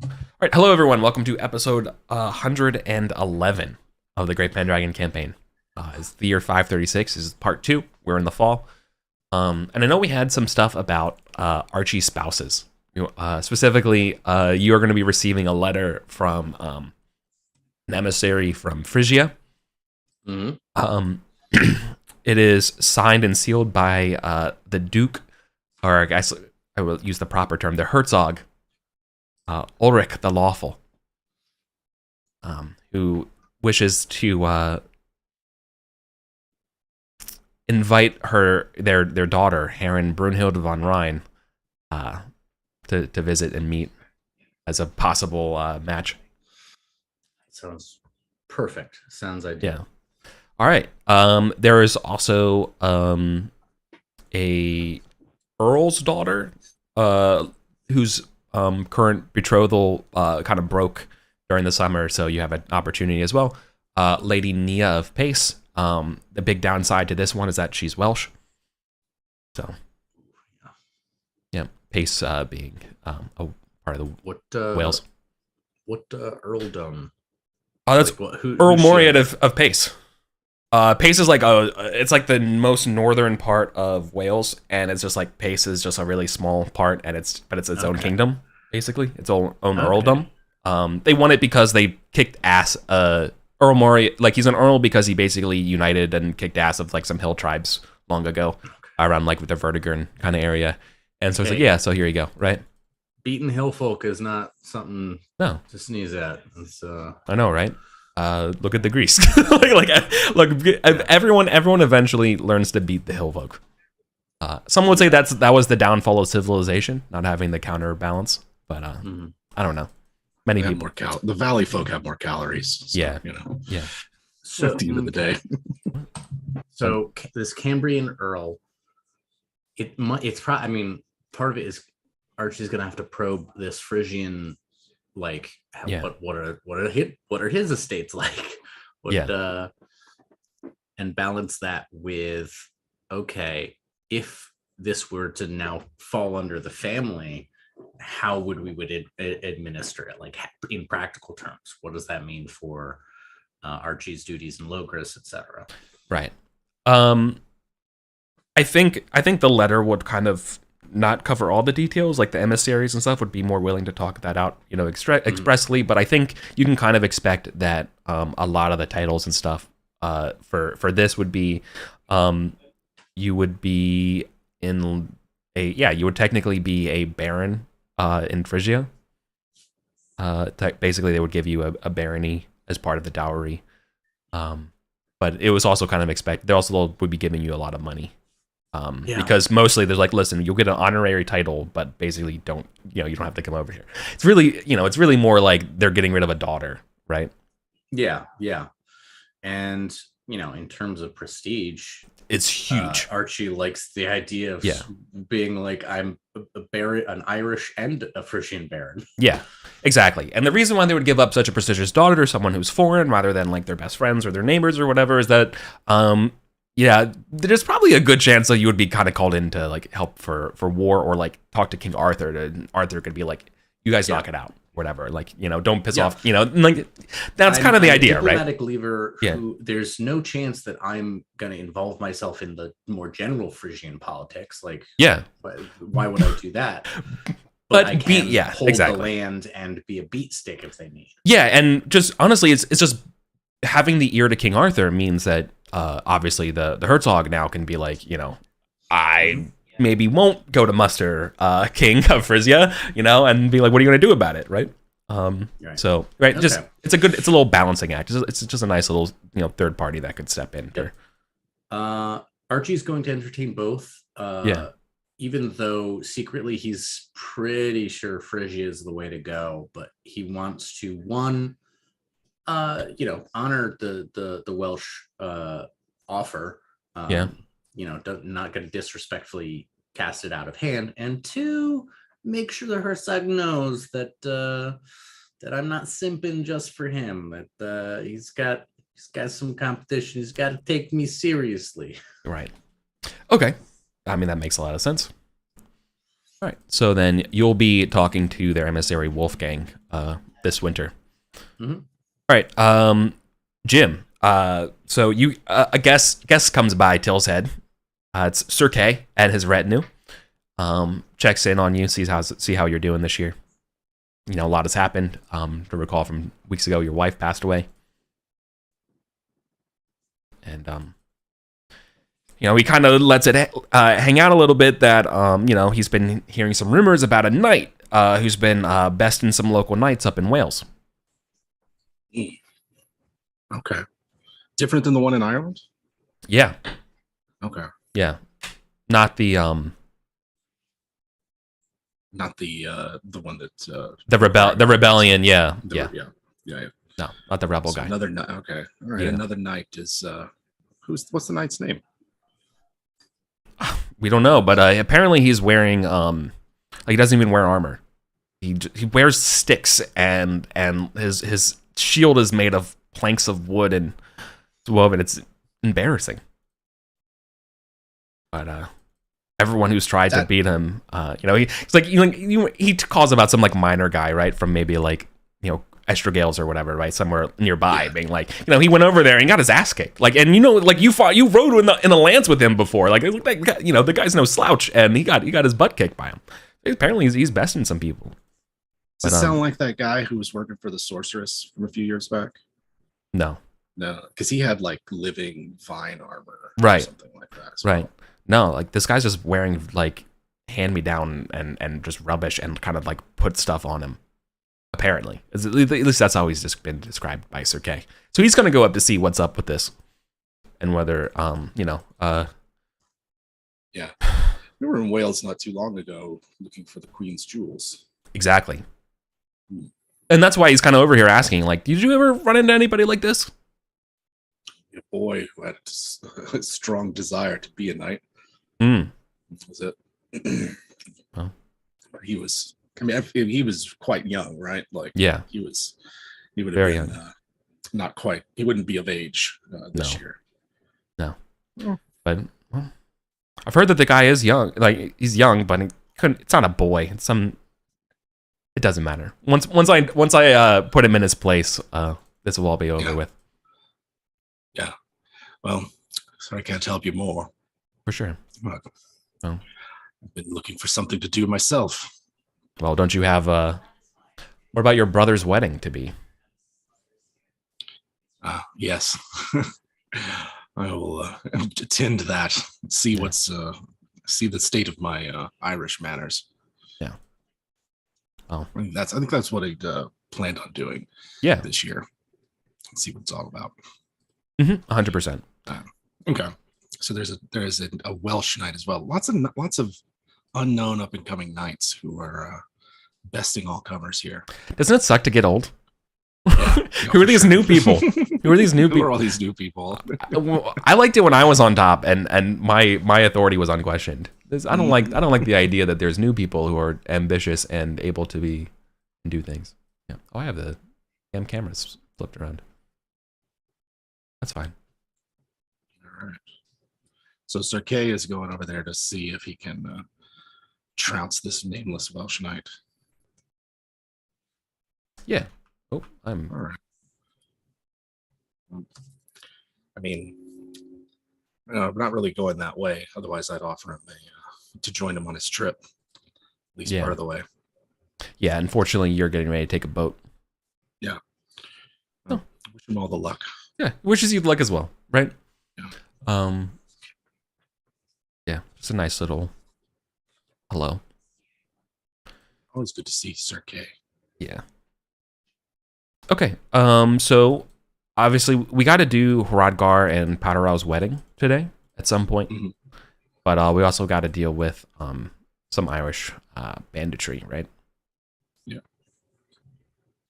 All right, hello everyone. Welcome to episode 111 of the Great Pendragon Campaign. It's the year 536. This is part 2. We're in the fall. And I know we had some stuff about Archie's spouses. Specifically, you are going to be receiving a letter from an emissary from Phrygia. Mm-hmm. It is signed and sealed by the Duke, or I guess I will use the proper term, the Herzog, Ulrich the Lawful, who wishes to invite their daughter, Herren Brunhild von Rhein, to visit and meet as a possible match. Sounds perfect. Sounds ideal. Yeah. All right. There is also a earl's daughter whose current betrothal kind of broke during the summer, so you have an opportunity as well. Lady Nia of Pace. The big downside to this one is that she's Welsh. So, yeah, Pace being a part of the Wales. What earldom? Oh, that's like, Earl Moriat of Pace. Pace is like it's like the most northern part of Wales, and it's just like Pace is just a really small part, and it's its own kingdom, basically, its own earldom. They won it because they kicked ass. Earl Moriat, like he's an earl because he basically united and kicked ass of like some hill tribes long ago, around like with the Vertigern kind of area, and so it's like, yeah, so here you go, right? Beating hill folk is not something to sneeze at. I know, right? Look at the Greece. Everyone eventually learns to beat the hill folk. Some would say that was the downfall of civilization, not having the counterbalance. But I don't know. Many people. The valley folk have more calories. So, yeah. Yeah. So at the end of the day. So this Cambrian Earl, it's probably. I mean, part of it is Archie's gonna have to probe this Phrygian. Like, what are his estates like? And balance that with, okay, if this were to now fall under the family, how would administer it? Like in practical terms, what does that mean for Archie's duties in Logris, etc.? Right. I think the letter would kind of not cover all the details, like the emissaries and stuff would be more willing to talk that out, expressly. But I think you can kind of expect that a lot of the titles and stuff for this would be, you would be you would technically be a baron in Phrygia. Basically, they would give you a barony as part of the dowry. But it was also kind of they also would be giving you a lot of money. Because mostly there's like, listen, you'll get an honorary title, but basically you don't have to come over here. It's really more like they're getting rid of a daughter, right? Yeah. And, in terms of prestige, it's huge. Archie likes the idea of being like, I'm a baron, an Irish and a Frisian baron. Yeah, exactly. And the reason why they would give up such a prestigious daughter to someone who's foreign rather than like their best friends or their neighbors or whatever is that, there's probably a good chance that you would be kind of called in to like help for war or like talk to King Arthur. And Arthur could be like, you guys knock it out, whatever. Like, don't piss off, like that's kind of the idea, right? Diplomatic leaver who there's no chance that I'm going to involve myself in the more general Frisian politics. Like, why would I do that? But I can hold the land and be a beat stick if they need. Yeah, and just honestly, it's just having the ear to King Arthur means that obviously the Herzog now can be like, I maybe won't go to muster King of Phrygia, and be like, what are you going to do about it, right? So just it's a little balancing act. It's just a nice little third party that could step in. Archie's going to entertain both. Even though secretly he's pretty sure Phrygia is the way to go, but he wants to honor the Welsh offer. Not going to disrespectfully cast it out of hand, and two, make sure the Herzog knows that I'm not simping just for him. That he's got some competition. He's got to take me seriously. Right. Okay. I mean, that makes a lot of sense. All right. So then you'll be talking to their emissary Wolfgang this winter. Mm-hmm. All right. Jim. So you a guest comes by Till's head. It's Sir Kay and his retinue. Checks in on you, see how you're doing this year. You know, a lot has happened. To recall from weeks ago, your wife passed away. And you know, he kind of lets it hang out a little bit that you know, he's been hearing some rumors about a knight who's been besting some local knights up in Wales. Okay. Different than the one in Ireland? Yeah. Okay. Yeah. Not the one that the rebellion, yeah. Yeah. No, not the rebel guy. Another knight. Okay. All right. Yeah. Another knight is what's the knight's name? We don't know, but apparently he's wearing he doesn't even wear armor. He wears sticks and his shield is made of planks of wood and it's woven. It's embarrassing. But everyone who's tried to beat him, you know, he's like he calls about some like minor guy, right, from maybe like, you know, Estrogales or whatever, right, somewhere nearby, being like, you know, he went over there and got his ass kicked, like, and you know, like you rode in a lance with him before, like, you know, the guy's no slouch, and he got his butt kicked by him. Apparently, he's besting some people. Does it sound like that guy who was working for the sorceress from a few years back? No, because he had like living vine armor, right, or something like that, right. No, like this guy's just wearing like hand me down and just rubbish and kind of like put stuff on him. Apparently, at least that's how he's just been described by Sir Kay. So he's gonna go up to see what's up with this, and whether you know. Yeah, we were in Wales not too long ago looking for the Queen's jewels. Exactly, and that's why he's kind of over here asking, like, did you ever run into anybody like this? A boy who had a strong desire to be a knight. Was it? Well, he was. I mean, he was quite young, right? Like, yeah, he would have very been young. Not quite. He wouldn't be of age this year. No, but well, I've heard that the guy is young. Like, he's young, but it's not a boy. It's some. It doesn't matter. Once I put him in his place, this will all be over with. Yeah. Well, sorry I can't help you more. For sure. But I've been looking for something to do myself. Well, don't you have what about your brother's wedding to be? Yes. I will attend that. See see the state of my Irish manners. Yeah. Oh. I think that's what I planned on doing. Yeah. This year. See what it's all about. 100%. Okay. So there's a Welsh knight as well. Lots of unknown up and coming knights who are besting all comers here. Doesn't it suck to get old? Yeah, Who are these new people? Who are these new people? Who are all these new people? I liked it when I was on top and my authority was unquestioned. I don't like the idea that there's new people who are ambitious and able to do things. Yeah. Oh, I have the damn cameras flipped around. That's fine. All right. So Sir Kay is going over there to see if he can trounce this nameless Welsh knight. Yeah. Oh, I'm all right. I mean, I'm not really going that way. Otherwise, I'd offer him to join him on his trip, at least part of the way. Yeah. Unfortunately, you're getting ready to take a boat. Yeah. Wish him all the luck. Yeah. Wishes you luck as well, right? Yeah. Yeah. It's a nice little hello. Always good to see Sir Kay. Yeah. Okay. So obviously we got to do Hrodgar and Powderow's wedding today at some point, but we also got to deal with some Irish banditry, right? Yeah.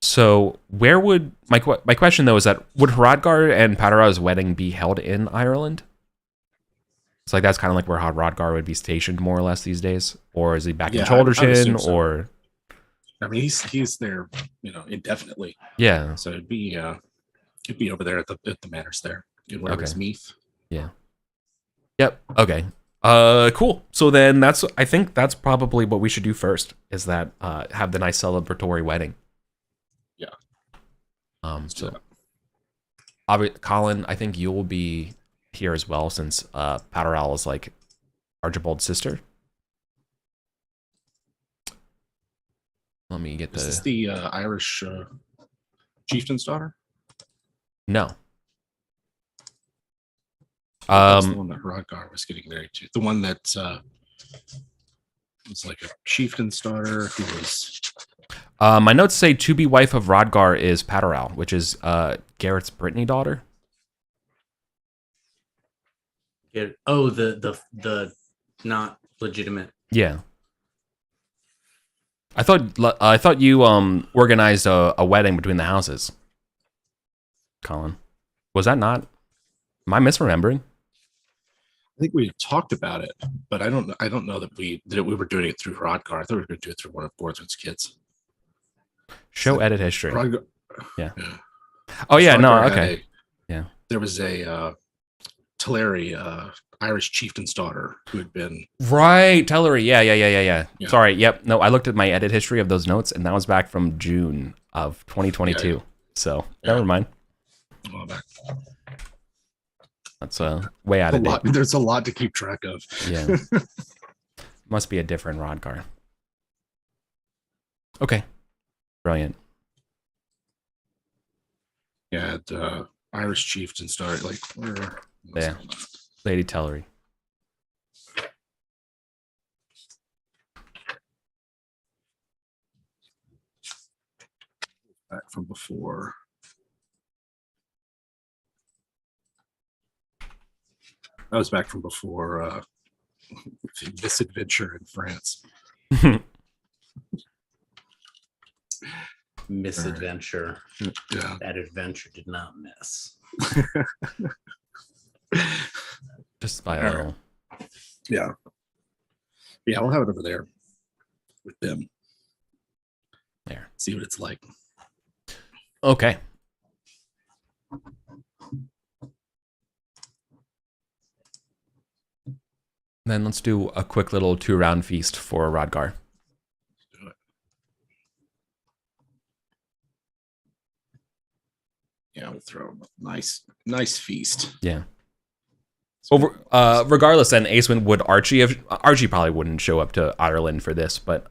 So where would my question though is that would Hrodgar and Powderow's wedding be held in Ireland? It's like that's kind of like where Hrodgar would be stationed more or less these days, or is he back in Cholderton, or? I mean, he's there, indefinitely. Yeah. So it'd be over there at the manors there in whatever's Meath. Yeah. Yep. Okay. Cool. So then I think that's probably what we should do first, is that have the nice celebratory wedding. Yeah. So Colin, I think you'll be here as well, since Powderal is like Archibald's sister. Let me get Is this the Irish chieftain's daughter? No. That's the one that Hrodgar was getting married to. The one that was like a chieftain's daughter who was. My notes say to be wife of Hrodgar is Powderal, which is Garrett's Brittany daughter. The not legitimate. Yeah. I thought you organized a wedding between the houses. Colin, was that not? Am I misremembering? I think we talked about it, but I don't know that we were doing it through Hrodgar. I thought we were going to do it through one of Gordon's kids. Show edit history. Yeah. Yeah. Oh yeah. No. Okay. Yeah. There was a Teleri, Irish chieftain's daughter who had been Teleri. Yeah. Sorry. Yep. No, I looked at my edit history of those notes, and that was back from June of 2022. Yeah. So never mind. Well, back. That's way out of date. There's a lot to keep track of. Yeah. Must be a different Hrodgar. Okay. Brilliant. Yeah, Irish chieftain started like where? Yeah, Lady Teleri. Back from before. I was back from before this adventure in France. Misadventure. Yeah. That adventure did not miss. Just by a little. Yeah. Yeah, we'll have it over there with them. There. See what it's like. Okay. Then let's do a quick little 2-round feast for Hrodgar. Do it. Yeah, we'll throw him a nice feast. Yeah. Regardless, then Acewind would Archie probably wouldn't show up to Ireland for this, but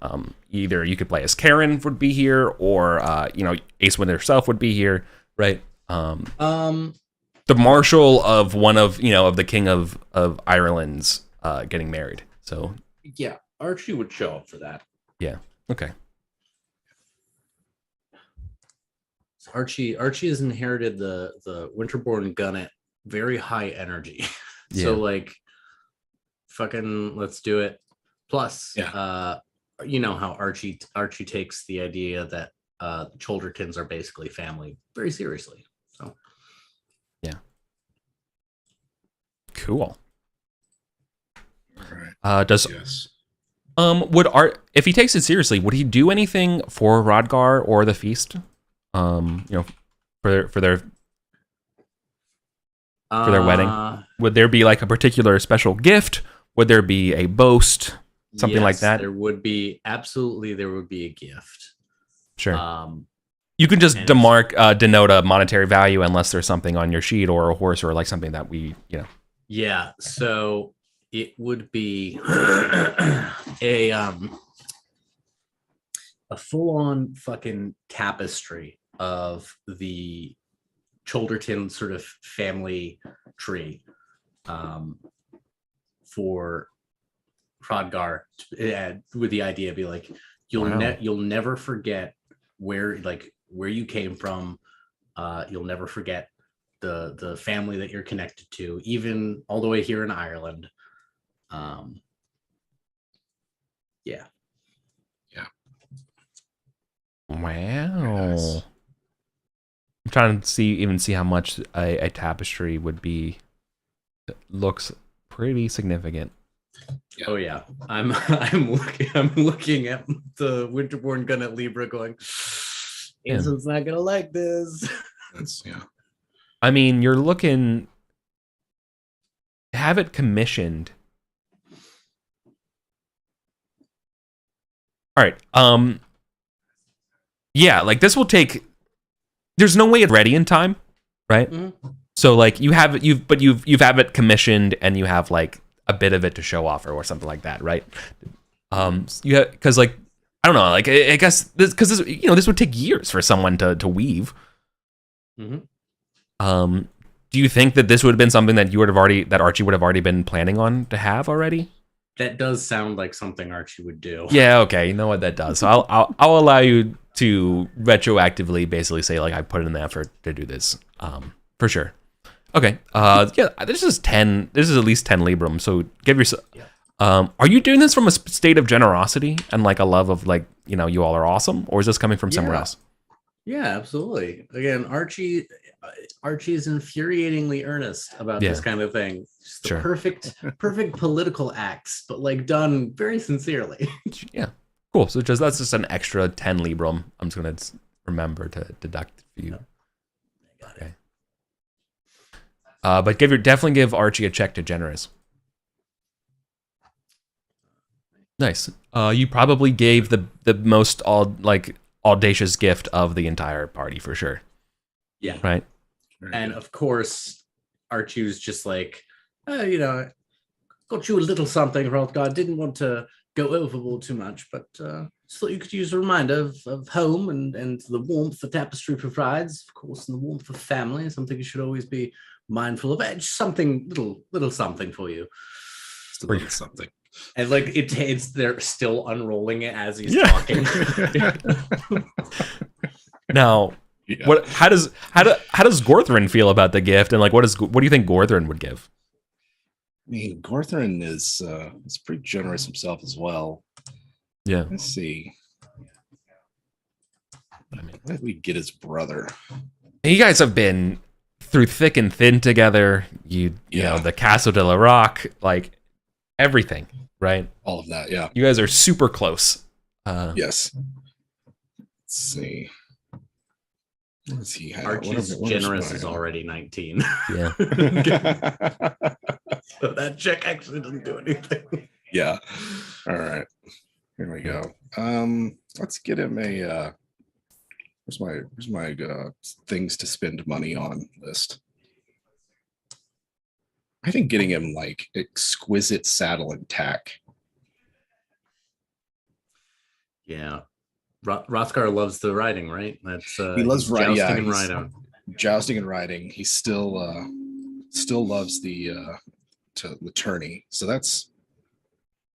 either you could play as Karen would be here, or Acewind herself would be here, right? The marshal of one of of the king of Ireland's getting married. So yeah, Archie would show up for that. Yeah. Okay. Archie has inherited the Winterborn Gunnet, very high energy. So like, fucking let's do it. Plus, you know how Archie takes the idea that Choldertons are basically family very seriously. So yeah. Cool. All right. If he takes it seriously, would he do anything for Hrodgar or the feast? For their wedding? Would there be like a particular special gift? Would there be a boast? Something like that? There would be a gift. Sure. You can just denote a monetary value unless there's something on your sheet or a horse or like something that we. Yeah. So it would be a full-on fucking tapestry of the Cholderton sort of family tree for Hrodgar, with the idea of be like, you'll never forget where you came from. You'll never forget the family that you're connected to, even all the way here in Ireland. Yeah. Wow. Nice. I'm trying to see how much a tapestry would be. It looks pretty significant. Oh yeah, I'm looking at the Winterborn Gunnet Libra going, Anson's not gonna like this. I mean, you're looking, have it commissioned All right. Yeah, like this will take. There's no way it's ready in time, right? Mm-hmm. So like you have you've it commissioned and you have like a bit of it to show off or something like that, right? You have, because like I don't know, like I guess this this would take years for someone to weave. Mm-hmm. Do you think that this would have been something that Archie would have already been planning on to have already? That does sound like something Archie would do. Yeah, okay, you know what that does. So I'll allow you to retroactively basically say like I put in the effort to do this, for sure. Okay, yeah, this is at least 10 Librum. So give yourself. Yeah. Are you doing this from a state of generosity and like a love of like you all are awesome, or is this coming from somewhere else? Yeah, absolutely. Again, Archie is infuriatingly earnest about this kind of thing. Just the perfect political acts, but like done very sincerely. Yeah, cool. So that's just an extra 10 Librum. I'm just gonna remember to deduct for you. Okay. But definitely give Archie a check to generous. Nice. You probably gave the most audacious gift of the entire party for sure. Yeah. Right. And of course, Archie was just like, got you a little something, Hrothgar. Didn't want to go overboard too much, but just thought you could use a reminder of home and the warmth the tapestry provides, of course, and the warmth of family. Something you should always be mindful of. Just something little something for you. Just a little something. And like they're still unrolling it as he's talking. Now, how does Gorthrin feel about the gift, and like what do you think Gorthrin would give? I mean, Gorthrin is pretty generous himself as well. Yeah. Let's see. I mean, where did we get his brother? You guys have been through thick and thin together. You know, the Castle de la Roque, like everything, right? All of that, yeah. You guys are super close. Yes. Let's see. Let's see. Archie's generous is already 19. Yeah. So that check actually doesn't do anything. Yeah. All right. Here we go. Let's get him a where's my things to spend money on list. I think getting him like exquisite saddle and tack. Yeah. Hrothgar loves the riding, right? That's he loves riding. Jousting and riding. Jousting and riding. He still loves the tourney. So that's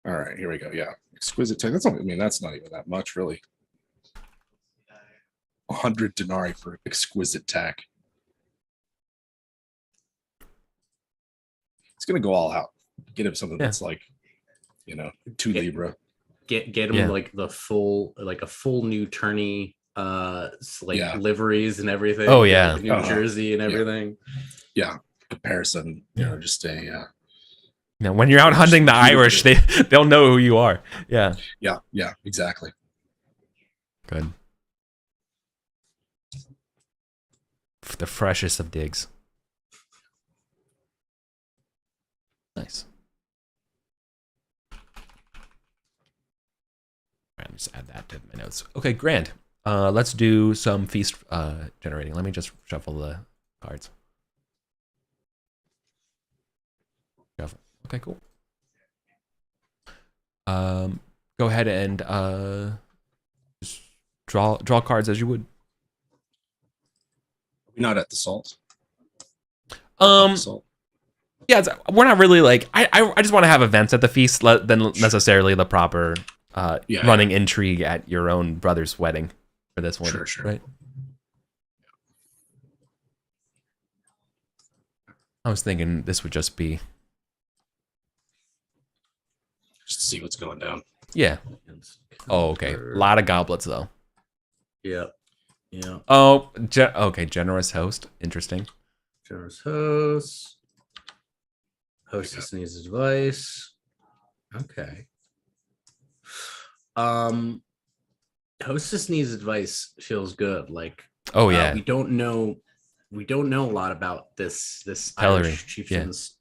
all right. Here we go. Yeah, exquisite tack. That's not even that much, really. 100 denarii for exquisite tack. It's gonna go all out. Get him something that's like, 2 Libra. Get him like a full new tourney liveries and everything. Oh yeah, like New Jersey and everything. Yeah, comparison. Just a. When you're out hunting the Irish, they'll know who you are. Yeah. Yeah. Exactly. Good. The freshest of digs. Nice. I'll just add that to my notes. Okay, grand. Let's do some feast generating. Let me just shuffle the cards. Shuffle. Okay, cool. Go ahead and just draw cards as you would. We're not at the salt. Yeah, we're not really like. I just want to have events at the feast than necessarily the proper running intrigue at your own brother's wedding for this one. Sure. Right. I was thinking this would just be to see what's going down. Yeah. Oh, okay. A lot of goblets though. Yeah. Oh, okay. Generous host. Interesting. Generous host. Hostess needs advice. Okay. Hostess needs advice feels good. Like, oh yeah, we don't know a lot about this Irish chieftain's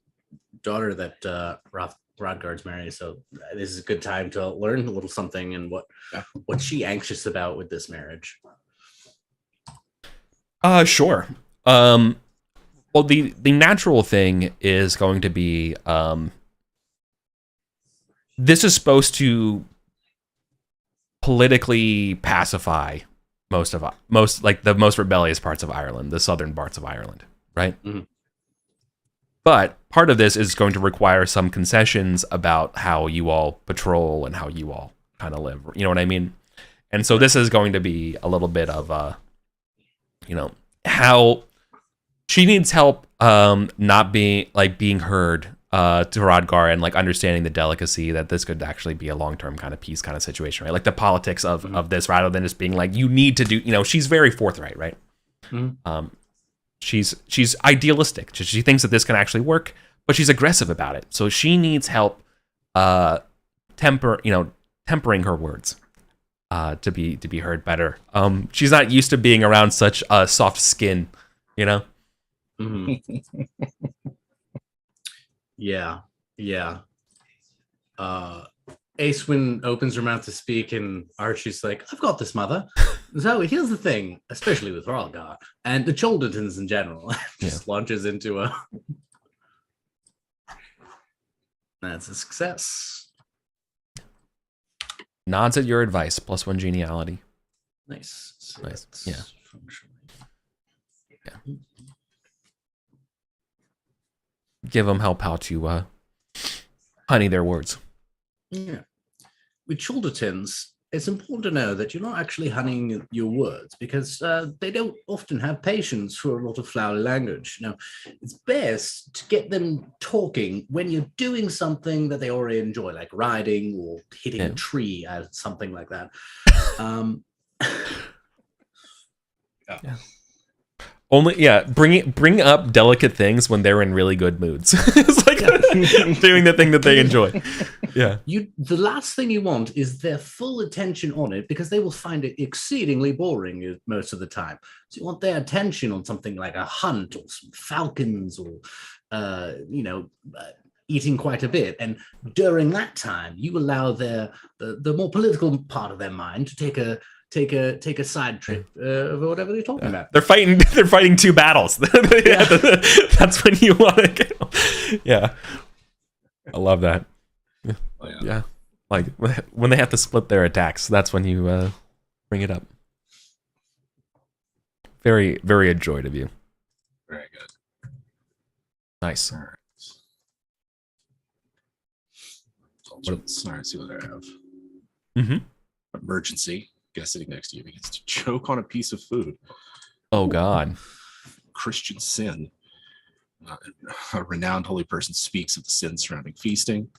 daughter that Rodgard's married, so this is a good time to learn a little something and what's she anxious about with this marriage. Sure. Well, the natural thing is going to be this is supposed to politically pacify most like the most rebellious parts of Ireland, the southern parts of Ireland, right? Mm-hmm. But part of this is going to require some concessions about how you all patrol and how you all kind of live. You know what I mean? And so this is going to be a little bit of how she needs help not being heard to Rodgar and like understanding the delicacy that this could actually be a long-term kind of peace kind of situation, right? Like the politics of this rather than just being like, you need to do, she's very forthright, right? Mm-hmm. She's idealistic. She thinks that this can actually work, but she's aggressive about it. So she needs help tempering her words to be heard better. She's not used to being around such a soft skin, Mm-hmm. Yeah. Aeswyn opens her mouth to speak, and Archie's like, "I've got this, mother." So here's the thing, especially with Rodgar and the Choldertons in general, just launches into a. That's a success. Nods at your advice. +1 geniality. Nice. So nice. Yeah. Give them help how to honey their words. Yeah. With Choldertons, it's important to know that you're not actually honeying your words because they don't often have patience for a lot of flowery language. Now, it's best to get them talking when you're doing something that they already enjoy, like riding or hitting a tree, something like that. Yeah. Bring up delicate things when they're in really good moods. It's like doing the thing that they enjoy. Yeah. The last thing you want is their full attention on it because they will find it exceedingly boring most of the time. So you want their attention on something like a hunt or some falcons or, eating quite a bit. And during that time, you allow the more political part of their mind to take a side trip of whatever they're talking about. They're fighting two battles. That's when you want to go. Yeah. I love that. Yeah. Like when they have to split their attacks, that's when you bring it up. Very, very enjoyed of you. Very good. Nice. All right. All right, see what I have. Mm-hmm. Emergency. Guy sitting next to you begins to choke on a piece of food. Oh God. Christian sin. A renowned holy person speaks of the sins surrounding feasting.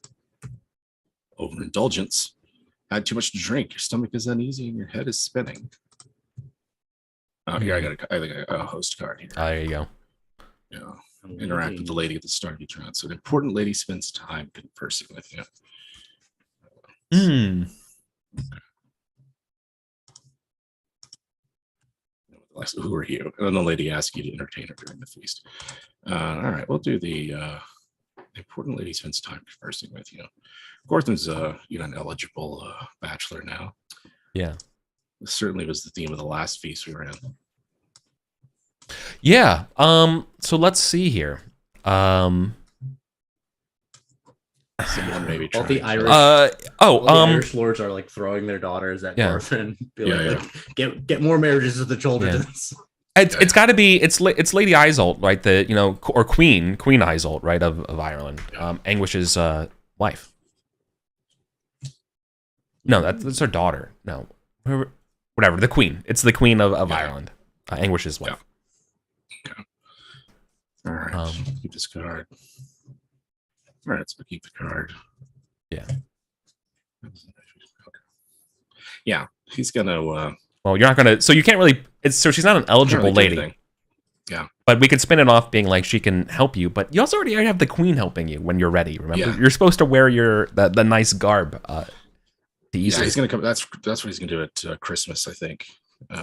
Overindulgence. Had too much to drink. Your stomach is uneasy and your head is spinning. Oh, here I got a host card here. There you go. Yeah. Interact with the lady at the start of each round. So an important lady spends time conversing with you. Who are you? And then the lady asks you to entertain her during the feast. All right, we'll do the important lady spends time conversing with you. Gortham's an eligible bachelor now. Yeah. This certainly was the theme of the last feast we were in. Yeah. So let's see here. Someone maybe all the Irish. Irish lords are like throwing their daughters at Gortham and get more marriages with the Choldertons. Yeah. It's got to be it's Lady Isolt, right? Or Queen Isolt, right, of Ireland. Anguish's wife. No, that's her daughter. No, whatever. The Queen. It's the Queen of Ireland. Anguish's wife. Yeah. Okay. All right. Keep this card. All right, so keep the card. Yeah. Okay. Yeah, he's gonna. Well, you're not gonna. So you can't really. So she's not an eligible lady. Yeah. But we could spin it off being like she can help you, but you also already have the queen helping you when you're ready. Remember, you're supposed to wear the nice garb. Yeah, he's gonna come. That's what he's gonna do at Christmas, I think.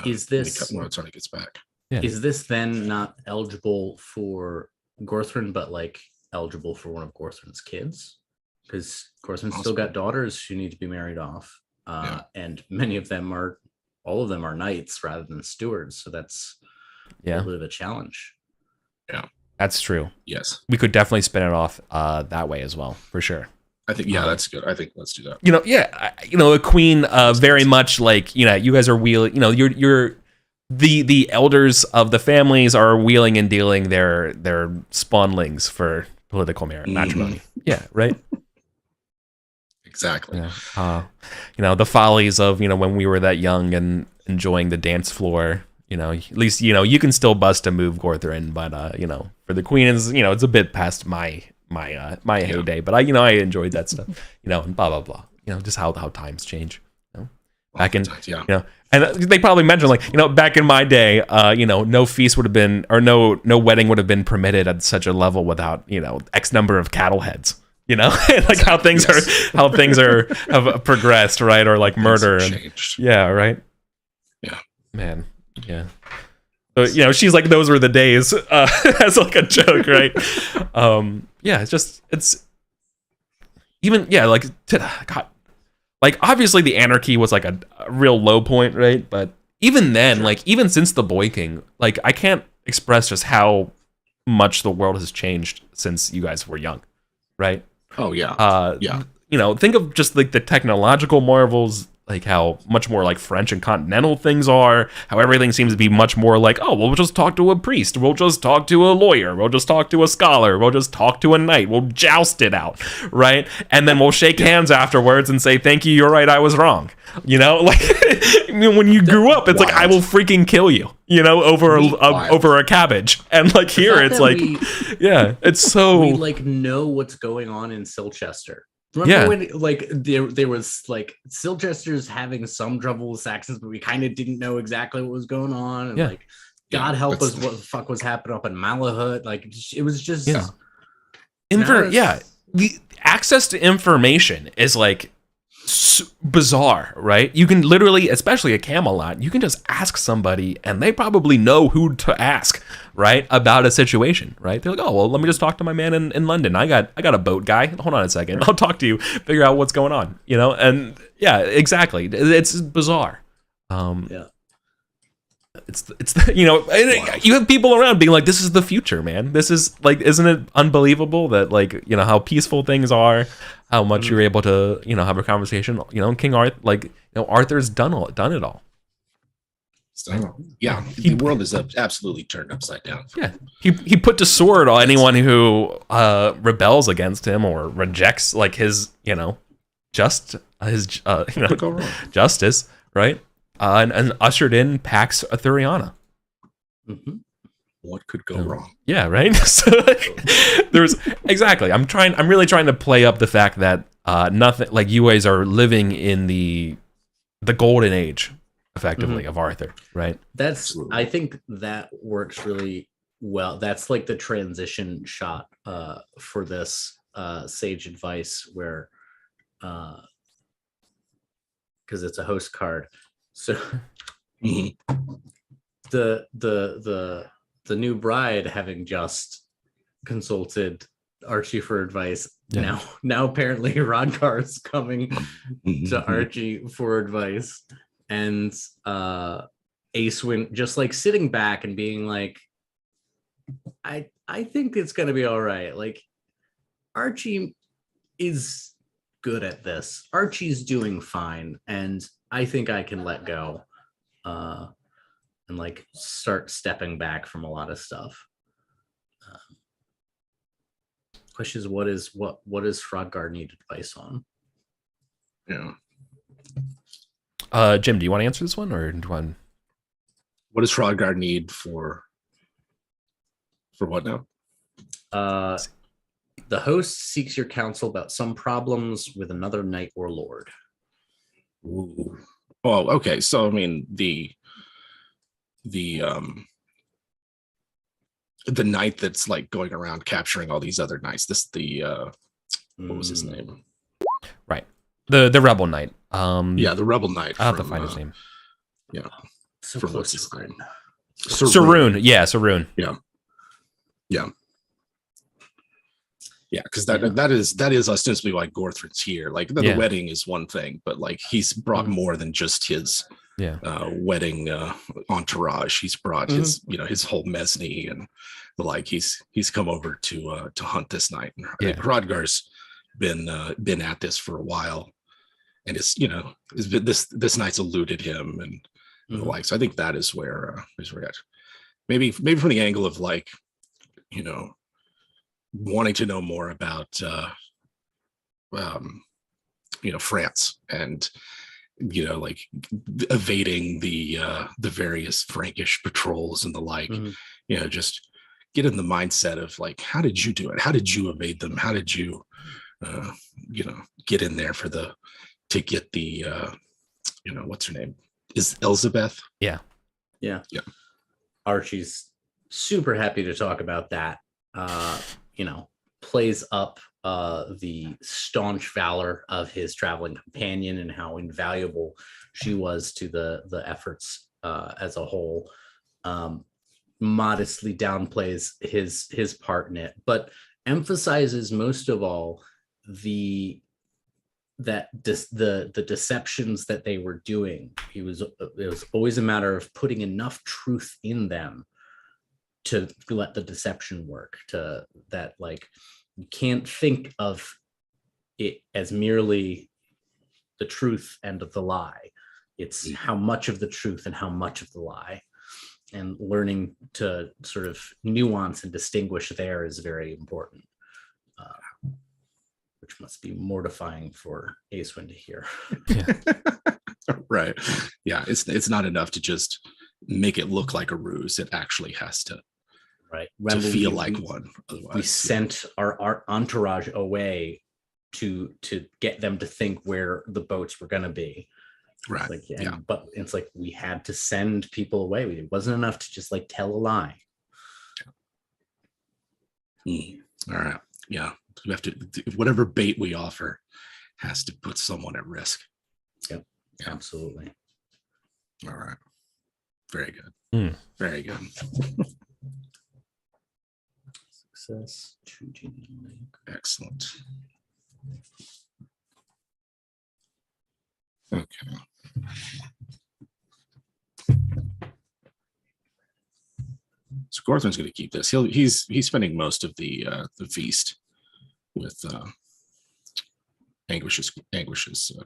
Is this when he gets back? Yeah. Is this then not eligible for Gorthrin, but like eligible for one of Gorthrin's kids? because Cortland's still got daughters who need to be married off, and all of them are knights rather than stewards. So that's a little bit of a challenge. Yeah, that's true. Yes, we could definitely spin it off that way as well, for sure. I think that's good. I think let's do that. A queen very much like you guys are wheeling. You're the elders of the families are wheeling and dealing their spawnlings for political matrimony. Yeah, right. Exactly. The follies of when we were that young and enjoying the dance floor. At least you can still bust a move, Gorthrin, but for the queen is it's a bit past my heyday, but I enjoyed that stuff, and blah blah blah. Just how times change. Back in and they probably mentioned back in my day, no feast would have been, or no wedding would have been permitted at such a level without X number of cattle heads. How things have progressed, right? Or murder and right. Yeah, man. Yeah. So, she's like, those were the days, as a joke, right? It's even, God, obviously the anarchy was a real low point, right? But even then, even since the Boy King, I can't express just how much the world has changed since you guys were young, right? Oh, yeah. Think of just the technological marvels, how much more French and continental things are, how everything seems to be much more we'll just talk to a priest, we'll just talk to a lawyer, we'll just talk to a scholar, we'll just talk to a knight, we'll joust it out, right? And then we'll shake hands afterwards and say, thank you, you're right, I was wrong. When you grew up, it's I will freaking kill you, over a cabbage. And here it's it's so... We know what's going on in Silchester. Remember when there was Silchester's having some trouble with Saxons, but we kind of didn't know exactly what was going on, and God help us, what the fuck was happening up in Malahut? It was just the access to information is bizarre, right? You can literally, especially at Camelot, you can just ask somebody and they probably know who to ask, right, about a situation, right? They're oh, well, let me just talk to my man in London. I got a boat guy. Hold on a second. I'll talk to you, figure out what's going on, and exactly. It's bizarre. It's you have people around being this is the future, man. This is isn't it unbelievable that how peaceful things are, how much you're able to have a conversation. King Arthur, Arthur's done it all. Yeah, the world is absolutely turned upside down. Yeah, he put to sword on anyone who rebels against him or rejects his justice, right? And ushered in Pax Arthuriana. Mm-hmm. What could go wrong? Yeah, right. So there's exactly. I'm really trying to play up the fact that nothing you guys are living in the golden age, effectively, of Arthur, right? I think that works really well. That's the transition shot for this sage advice, where because it's a host card. So the new bride, having just consulted Archie for advice, now apparently Rodgar's coming to Archie for advice, and Acewin just sitting back and being I think it's gonna be all right. Archie is good at this. Archie's doing fine, and I think I can let go and start stepping back from a lot of stuff. Question is, what does Frodgar need advice on? Yeah. Jim, do you want to answer this one, or do you want? What does Frodgar need for what now? The host seeks your counsel about some problems with another knight or lord. Ooh. Oh, okay. So I mean the knight that's going around capturing all these other knights. What was his name? Right. The rebel knight. The rebel knight. I'll have to find his name. Yeah. So close his name. Saroon. Yeah, Saroon. Yeah. Yeah, because that is ostensibly why Gorthrin's here. Like the wedding is one thing, but like he's brought more than just his wedding entourage. He's brought his his whole mesney and like he's come over to hunt this night. And I think Hrodgar's been at this for a while, and it's this night's eluded him and the like. So I think that is where maybe from the angle of like wanting to know more about France and like evading the various Frankish patrols and the like. Just get in the mindset of like, how did you do it? How did you evade them? How did you get in there to get the what's her name? Is Elizabeth? Yeah. Archie's super happy to talk about that. Plays up the staunch valor of his traveling companion and how invaluable she was to the efforts as a whole. Modestly downplays his part in it, but emphasizes most of all the deceptions that they were doing. It was always a matter of putting enough truth in them to let the deception work, to that, like, you can't think of it as merely the truth and the lie. It's how much of the truth and how much of the lie, and learning to sort of nuance and distinguish there is very important, which must be mortifying for Acewyn to hear. Right. Yeah. It's not enough to just make it look like a ruse. It actually has to feel like one. Otherwise, we sent our entourage away to get them to think where the boats were going to be. Right. But it's like we had to send people away. It wasn't enough to just like tell a lie. All right. Yeah. We have to, whatever bait we offer has to put someone at risk. Yep. Yeah. Absolutely. All right. Very good. Very good. Success. Excellent. Okay. So Gorthrin's going to keep this. He's spending most of the feast with Anguish's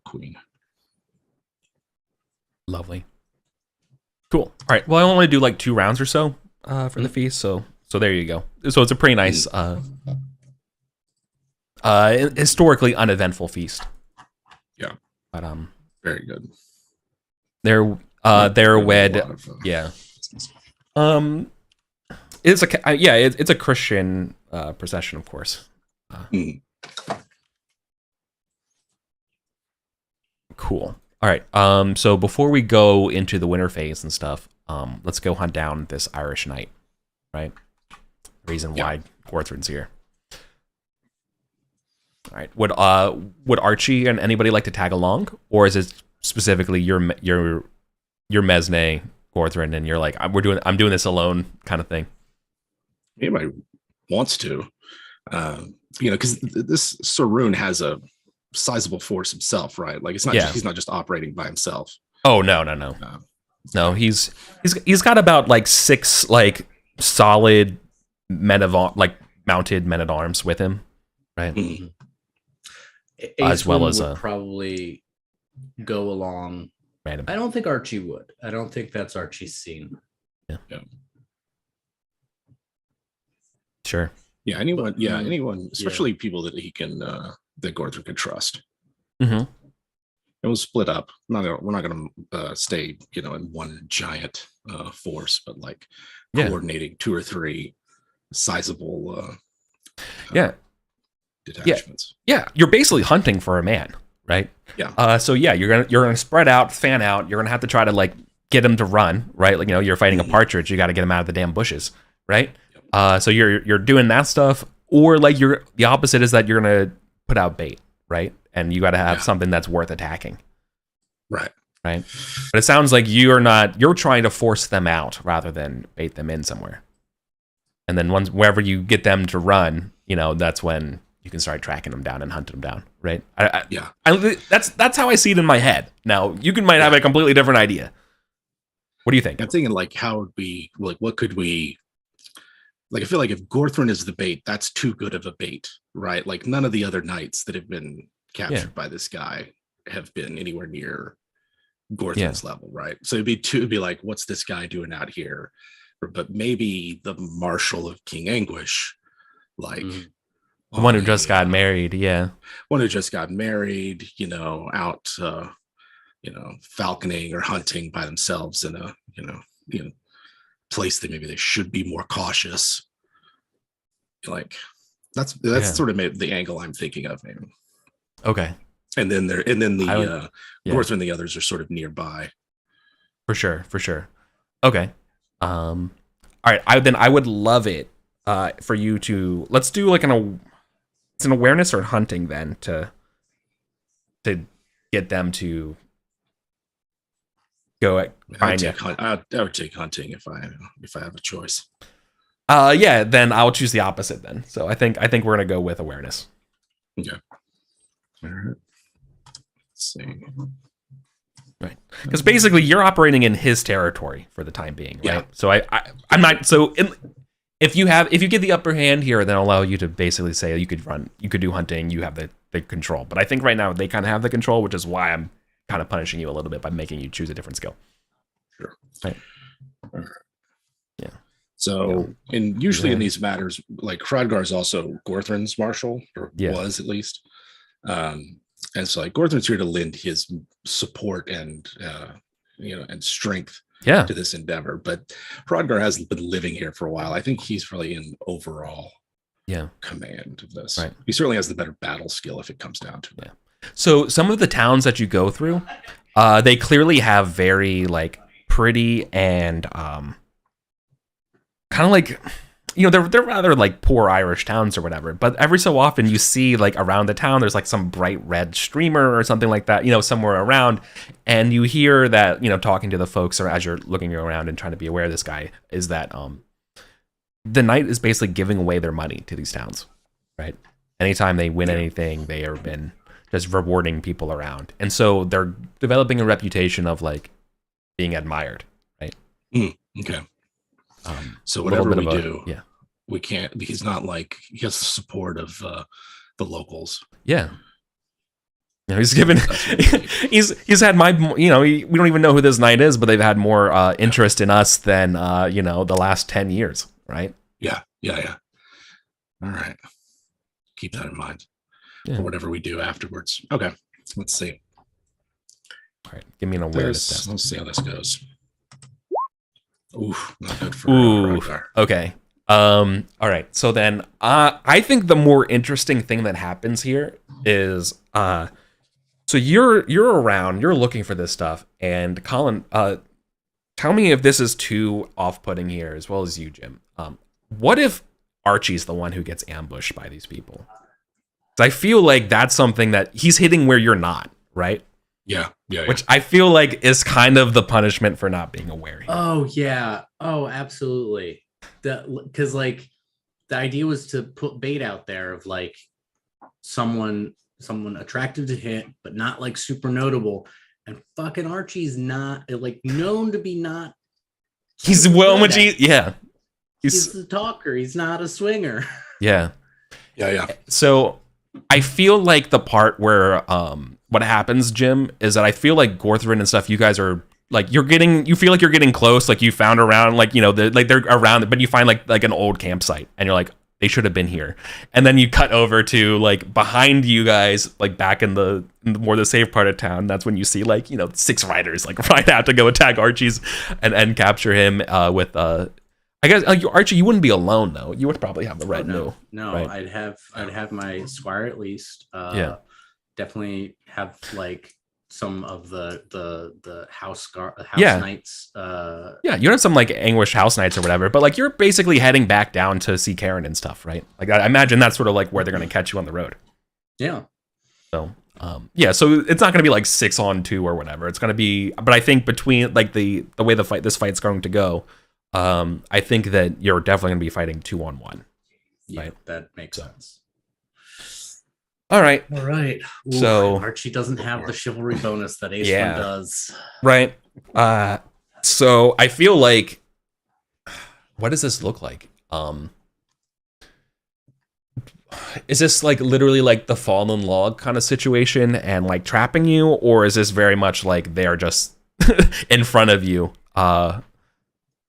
queen. Lovely. Cool. All right. Well, I only do like 2 rounds or so for the feast, so there you go. So it's a pretty nice, historically uneventful feast. Yeah. But very good. They're wed. It's a Christian procession, of course. Cool. All right. So before we go into the winter phase and stuff, let's go hunt down this Irish knight. Right. Reason why Gorthrin's here. All right. Would Archie and anybody like to tag along, or is it specifically your Mesne, Gorthrin, and you're like, I'm doing this alone kind of thing? Anybody wants to, because this Saroon has a sizable force himself, right? Like it's not he's not just operating by himself. Oh no. No, he's got about like 6 like solid mounted men at arms with him, right? Mm-hmm. As well as probably go along. Random. I don't think Archie would. I don't think that's Archie's scene. Yeah. Sure. Yeah. Anyone, especially people that he can that Gorthrin can trust. Mm-hmm. And we'll split up. We're not going to stay, in one giant force, but like coordinating 2 or 3 sizable detachments. Yeah, you're basically hunting for a man, right? Yeah. So you're gonna spread out, fan out. You're gonna have to try to like get him to run, right? Like you're fighting a partridge. You got to get him out of the damn bushes, right? Yep. So you're doing that stuff, or like the opposite is that you're gonna put out bait, right? And you got to have something that's worth attacking, right? But it sounds like you're trying to force them out rather than bait them in somewhere. And then wherever you get them to run, that's when you can start tracking them down and hunting them down, right? Yeah. That's how I see it in my head. Now, you might have a completely different idea. What do you think? I'm thinking like, how would we, like, what could we, like, I feel like if Gorthrun is the bait, that's too good of a bait, right? Like, none of the other knights that have been captured by this guy have been anywhere near Gorthrun's level, right? So it'd be like, what's this guy doing out here? But maybe the Marshal of King Anguish, like the one who just got married, one who just got married, out, falconing or hunting by themselves in a, place that maybe they should be more cautious. Like that's sort of the angle I'm thinking of, maybe. Okay. And then Gorthrun and the others are sort of nearby. For sure. Okay. All right. I would love it for you to, let's do like it's an awareness or hunting then to get them to go find you. I would take hunting if I have a choice. Then I'll choose the opposite then. So I think we're gonna go with awareness. Okay. All right. Let's see. Right, because basically you're operating in his territory for the time being, right? Yeah. So I'm not. So if you get the upper hand here, then I'll allow you to basically say you could do hunting, you have the control. But I think right now they kind of have the control, which is why I'm kind of punishing you a little bit by making you choose a different skill. Sure. Right. Yeah. So, usually in these matters, like Hrodgar is also Gorthrun's marshal, or was at least. And so, like, Gorthrun's here to lend his support and and strength to this endeavor. But Hrodgar has been living here for a while. I think he's really in overall command of this. Right. He certainly has the better battle skill if it comes down to it. Yeah. So some of the towns that you go through, they clearly have very like pretty and kind of like, they're rather like poor Irish towns or whatever. But every so often you see like around the town, there's like some bright red streamer or something like that, somewhere around. And you hear that, talking to the folks or as you're looking around and trying to be aware of this guy, is that the knight is basically giving away their money to these towns, right? Anytime they win anything, they have been just rewarding people around. And so they're developing a reputation of like being admired, right? Okay. So whatever we do, we can't, he's not like, he has the support of the locals. Yeah. He's given, he's had we don't even know who this knight is, but they've had more interest in us than, the last 10 years, right? Yeah. All right. Keep that in mind for whatever we do afterwards. Okay. Let's see. All right. Give me an awareness test. Let's see how this goes. Oof, not good for okay. All right. So then I think the more interesting thing that happens here is so you're around, you're looking for this stuff, and Colin, tell me if this is too off-putting here, as well as you, Jim. What if Archie's the one who gets ambushed by these people? I feel like that's something that he's hitting where you're not, right? Yeah. Which I feel like is kind of the punishment for not being aware. Oh yeah. Oh, absolutely. Because like the idea was to put bait out there of like someone attractive to hit, but not like super notable. And fucking Archie's not like known to be not. He's He's the talker. He's not a swinger. Yeah. So I feel like the part where what happens, Jim, is that I feel like Gorthrun and stuff, you guys are like you feel like you're getting close, like you found around like they're around, but you find like an old campsite and you're like, they should have been here. And then you cut over to like behind you guys, like back in the more the safe part of town. That's when you see like 6 riders like ride out to go attack Archie's and capture him with I guess Archie, you wouldn't be alone though. You would probably have the retinue. No, right? I'd have my squire at least. Definitely have like some of the house knights. You have some like Anguish house knights or whatever, but like you're basically heading back down to see Karen and stuff, right? Like I imagine that's sort of like where they're going to catch you on the road. Yeah. So so it's not going to be like 6-on-2 or whatever. It's going to be, but I think between like the way this fight's going to go. I think that you're definitely going to be fighting 2-on-1. Yeah, right? That makes sense. All right. Ooh, so Archie doesn't have the chivalry bonus that Ace One does. Right. So I feel like, what does this look like? Is this like literally like the fallen log kind of situation and like trapping you, or is this very much like they're just in front of you?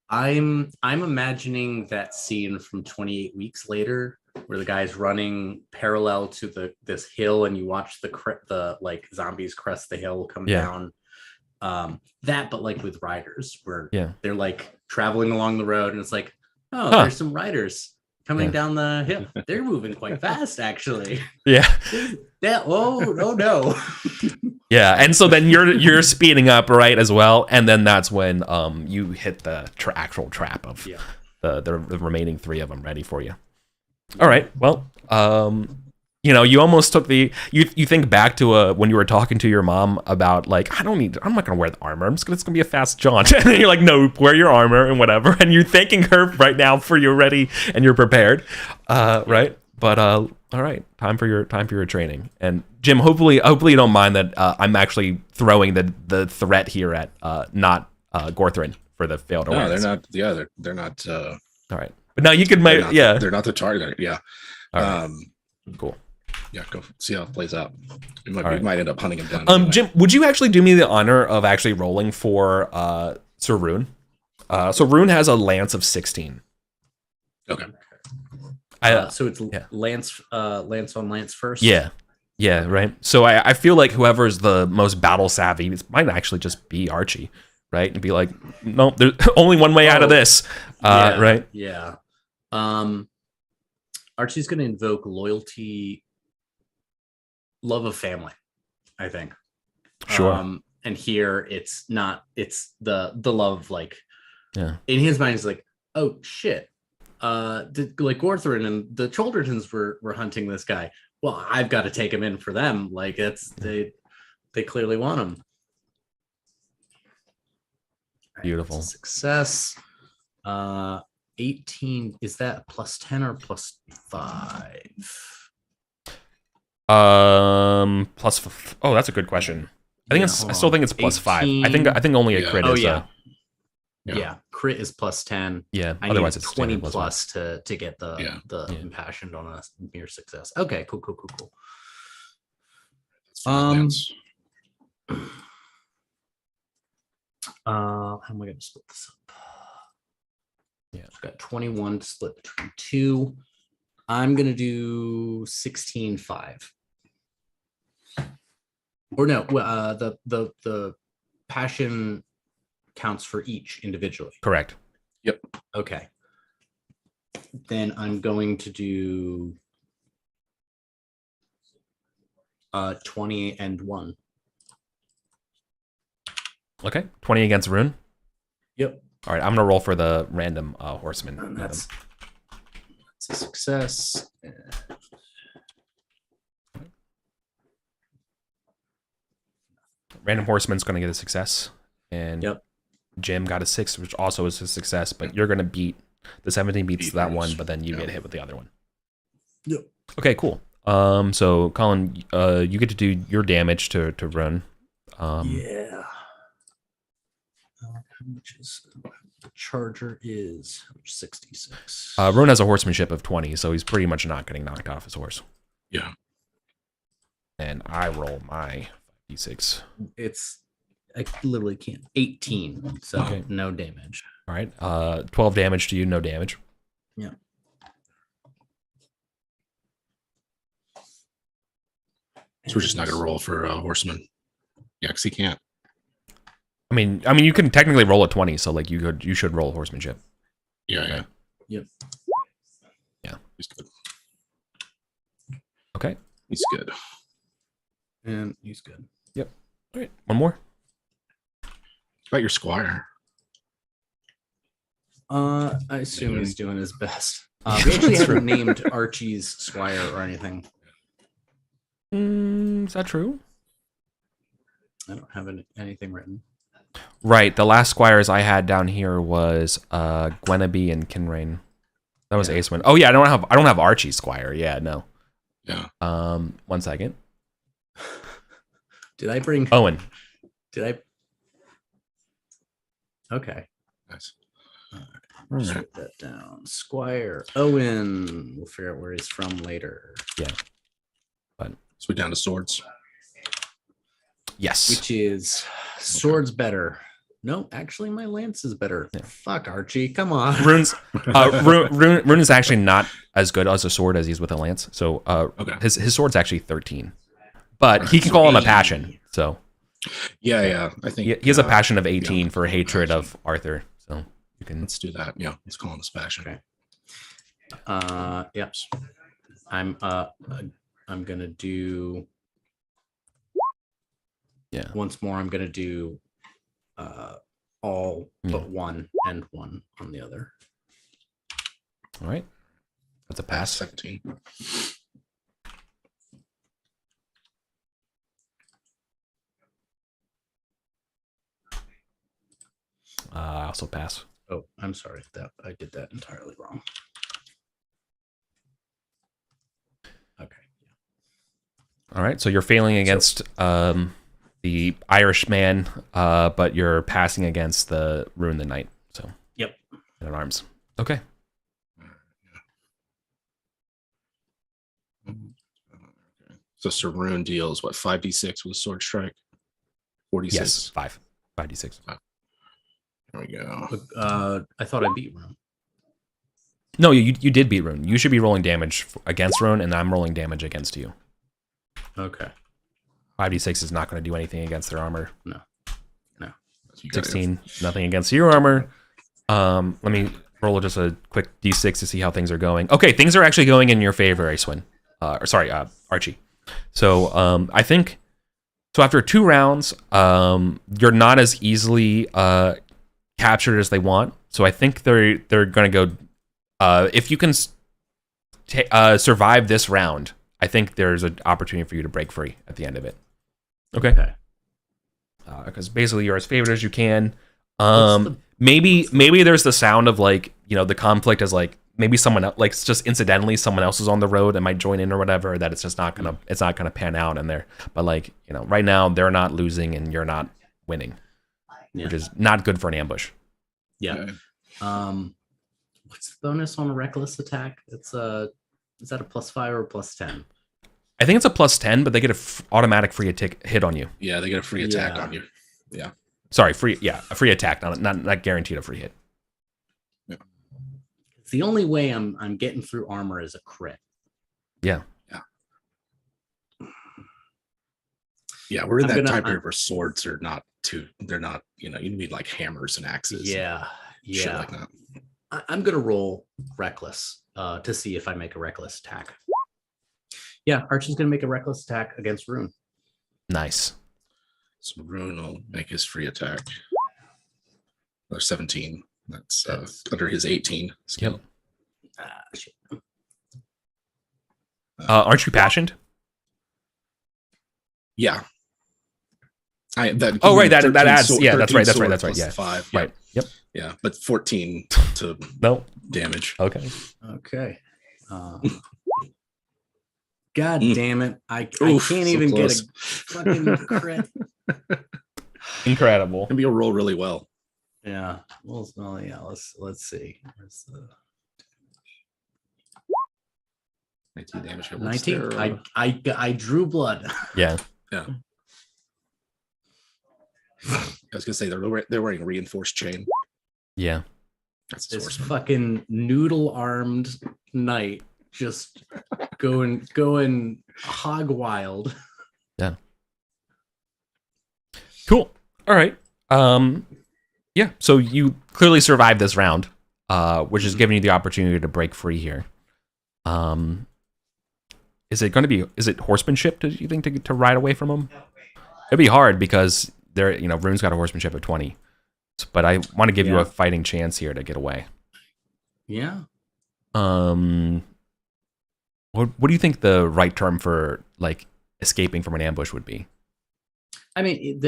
I'm imagining that scene from 28 Weeks Later, where the guy's running parallel to this hill, and you watch the like zombies crest the hill, come down. That, but like with riders, where they're like traveling along the road, and it's like, there's some riders coming down the hill. They're moving quite fast, actually. Yeah. Oh no. Yeah, and so then you're speeding up, right, as well, and then that's when you hit the actual trap of the remaining three of them ready for you. All right, well, you almost took you think back to when you were talking to your mom about like, I'm not gonna wear the armor. It's gonna be a fast jaunt, and then you're like, no, wear your armor and whatever, and you're thanking her right now for you're ready and you're prepared, right? But all right, time for your training. And Jim, hopefully you don't mind that I'm actually throwing the threat here at not Gorthrin for the failed awareness. No, they're not. Yeah, they're not. All right, but now you can they're not the target. Yeah. All right. Cool. Yeah, go see how it plays out. We might end up hunting him down. Anyway. Jim, would you actually do me the honor of actually rolling for Sir Rune? So Rune has a lance of 16. Okay. So it's lance on lance first. Yeah, right. So I feel like whoever's the most battle savvy, it might actually just be Archie, right? And be like, no, there's only one way out of this, right? Yeah. Archie's going to invoke loyalty, love of family, I think. Sure. And here it's the love, like, in his mind is like, oh shit. Like Gorthrin and the Choldertons were hunting this guy. Well, I've got to take him in for them. Like they clearly want him. Beautiful. Success. 18, is that plus 10 or plus 5? Oh, that's a good question. I still think it's plus 18, 5. I think only a crit is Yeah, crit is plus 10. Yeah, I otherwise need it's 20 plus to get the impassioned on a mere success. Okay, cool. How am I going to split this up? Yeah, I've got 21 to split between 2. I'm going to do 16-5. Or no, the passion counts for each individually. Correct. Yep. Okay. Then I'm going to do 20 and 1. Okay. 20 against Rune. Yep. All right. I'm gonna roll for the random horseman. That's a success. Random horseman's gonna get a success, and Jim got a 6, which also is a success. But you're gonna beat the 17 beats that one, but then you get hit with the other one. Yep. Okay. Cool. So Colin, you get to do your damage to Rune. Yeah. How much is the charger is 66. Rune has a horsemanship of 20, so he's pretty much not getting knocked off his horse. Yeah. And I roll my d6. I literally can't. 18, so no damage. All right. 12 damage to you, no damage. Yeah. So we're just not gonna roll for horseman. Yeah, because he can't. I mean, you can technically roll a 20, so like you should roll horsemanship. Yeah. Yep. Yeah, he's good. Okay. He's good. And he's good. Yep. All right. One more. About your squire. I assume he's doing his best. We actually haven't named Archie's squire or anything. Is that true? I don't have anything written. Right. The last squires I had down here was Gweneby and Kinrain. That was Ace Wind. Oh yeah, I don't have Archie's squire. Yeah, no. Yeah. 1 second. Did I bring Owen? Did I? Okay. Nice. Just write that down. Squire Owen. We'll figure out where he's from later. Yeah. But so we're down to swords. Yes. Which is swords better. No, actually, my lance is better. Yeah. Fuck, Archie, come on. Rune is actually not as good as a sword as he's with a lance. So his sword's actually 13, but he can call him a passion. So yeah, I think he has a passion of 18 for hatred of Arthur. So you can let's do that. Yeah, let's call him his passion. Okay. Yep. I'm gonna do. Yeah. Once more, I'm gonna do. All but one and one on the other. All right. That's a pass. 17. I also pass. Oh, I'm sorry. That I did that entirely wrong. Okay. All right. So you're failing against the Irish man, but you're passing against the Ruin the Knight. So yep, in arms. Okay. So Sir Rune deals what 5d6 with a sword strike. 46. Yes, 5d6. There we go. I thought I beat Rune. No, you did beat Rune. You should be rolling damage against Rune, and I'm rolling damage against you. Okay. 5d6 is not going to do anything against their armor. No. 16, nothing against your armor. Let me roll just a quick d6 to see how things are going. Okay, things are actually going in your favor, Acewin. Archie. So I think so. After 2 rounds, you're not as easily captured as they want. So I think they're going to go. If you can survive this round, I think there's an opportunity for you to break free at the end of it. Okay. Because basically you're as favored as you can. Maybe there's the sound of like, the conflict is like maybe someone else, like it's just incidentally someone else is on the road and might join in or whatever, that it's just not gonna pan out in there. But like, right now they're not losing and you're not winning, which is not good for an ambush. Yeah. What's the bonus on a reckless attack? Is that a +5 or a +10? I think it's a +10, but they get an automatic free hit on you. Yeah, they get a free attack on you. Yeah. Sorry, a free attack, not guaranteed a free hit. Yeah. It's the only way I'm getting through armor is a crit. Yeah. Yeah, we're in that time period where swords are not they're not, you need like hammers and axes. Yeah. And shit like that. I'm gonna roll reckless to see if I make a reckless attack. Yeah, Archie's gonna make a reckless attack against Rune. Nice. So Rune will make his free attack. Or 17. That's under his 18 skill. Shit. Aren't you passioned? Yeah. That adds. Yeah, that's right. Yeah. 5. Right. Yep. Yeah, but 14 to damage. Okay. God damn it. I can't even get a fucking crit. Incredible. Maybe you'll roll really well. Yeah. Well, yeah, let's see. Where's the 19 damage. 19. I drew blood. Yeah. Yeah. I was gonna say they're wearing reinforced chain. Yeah. That's this fucking noodle-armed knight just going hog wild. Yeah. Cool. All right. Yeah. So you clearly survived this round, which is giving you the opportunity to break free here. Is it horsemanship? Do you think to ride away from them? It'd be hard because Rune's got a horsemanship of 20, but I want to give you a fighting chance here to get away. Yeah. What do you think the right term for like escaping from an ambush would be? I mean,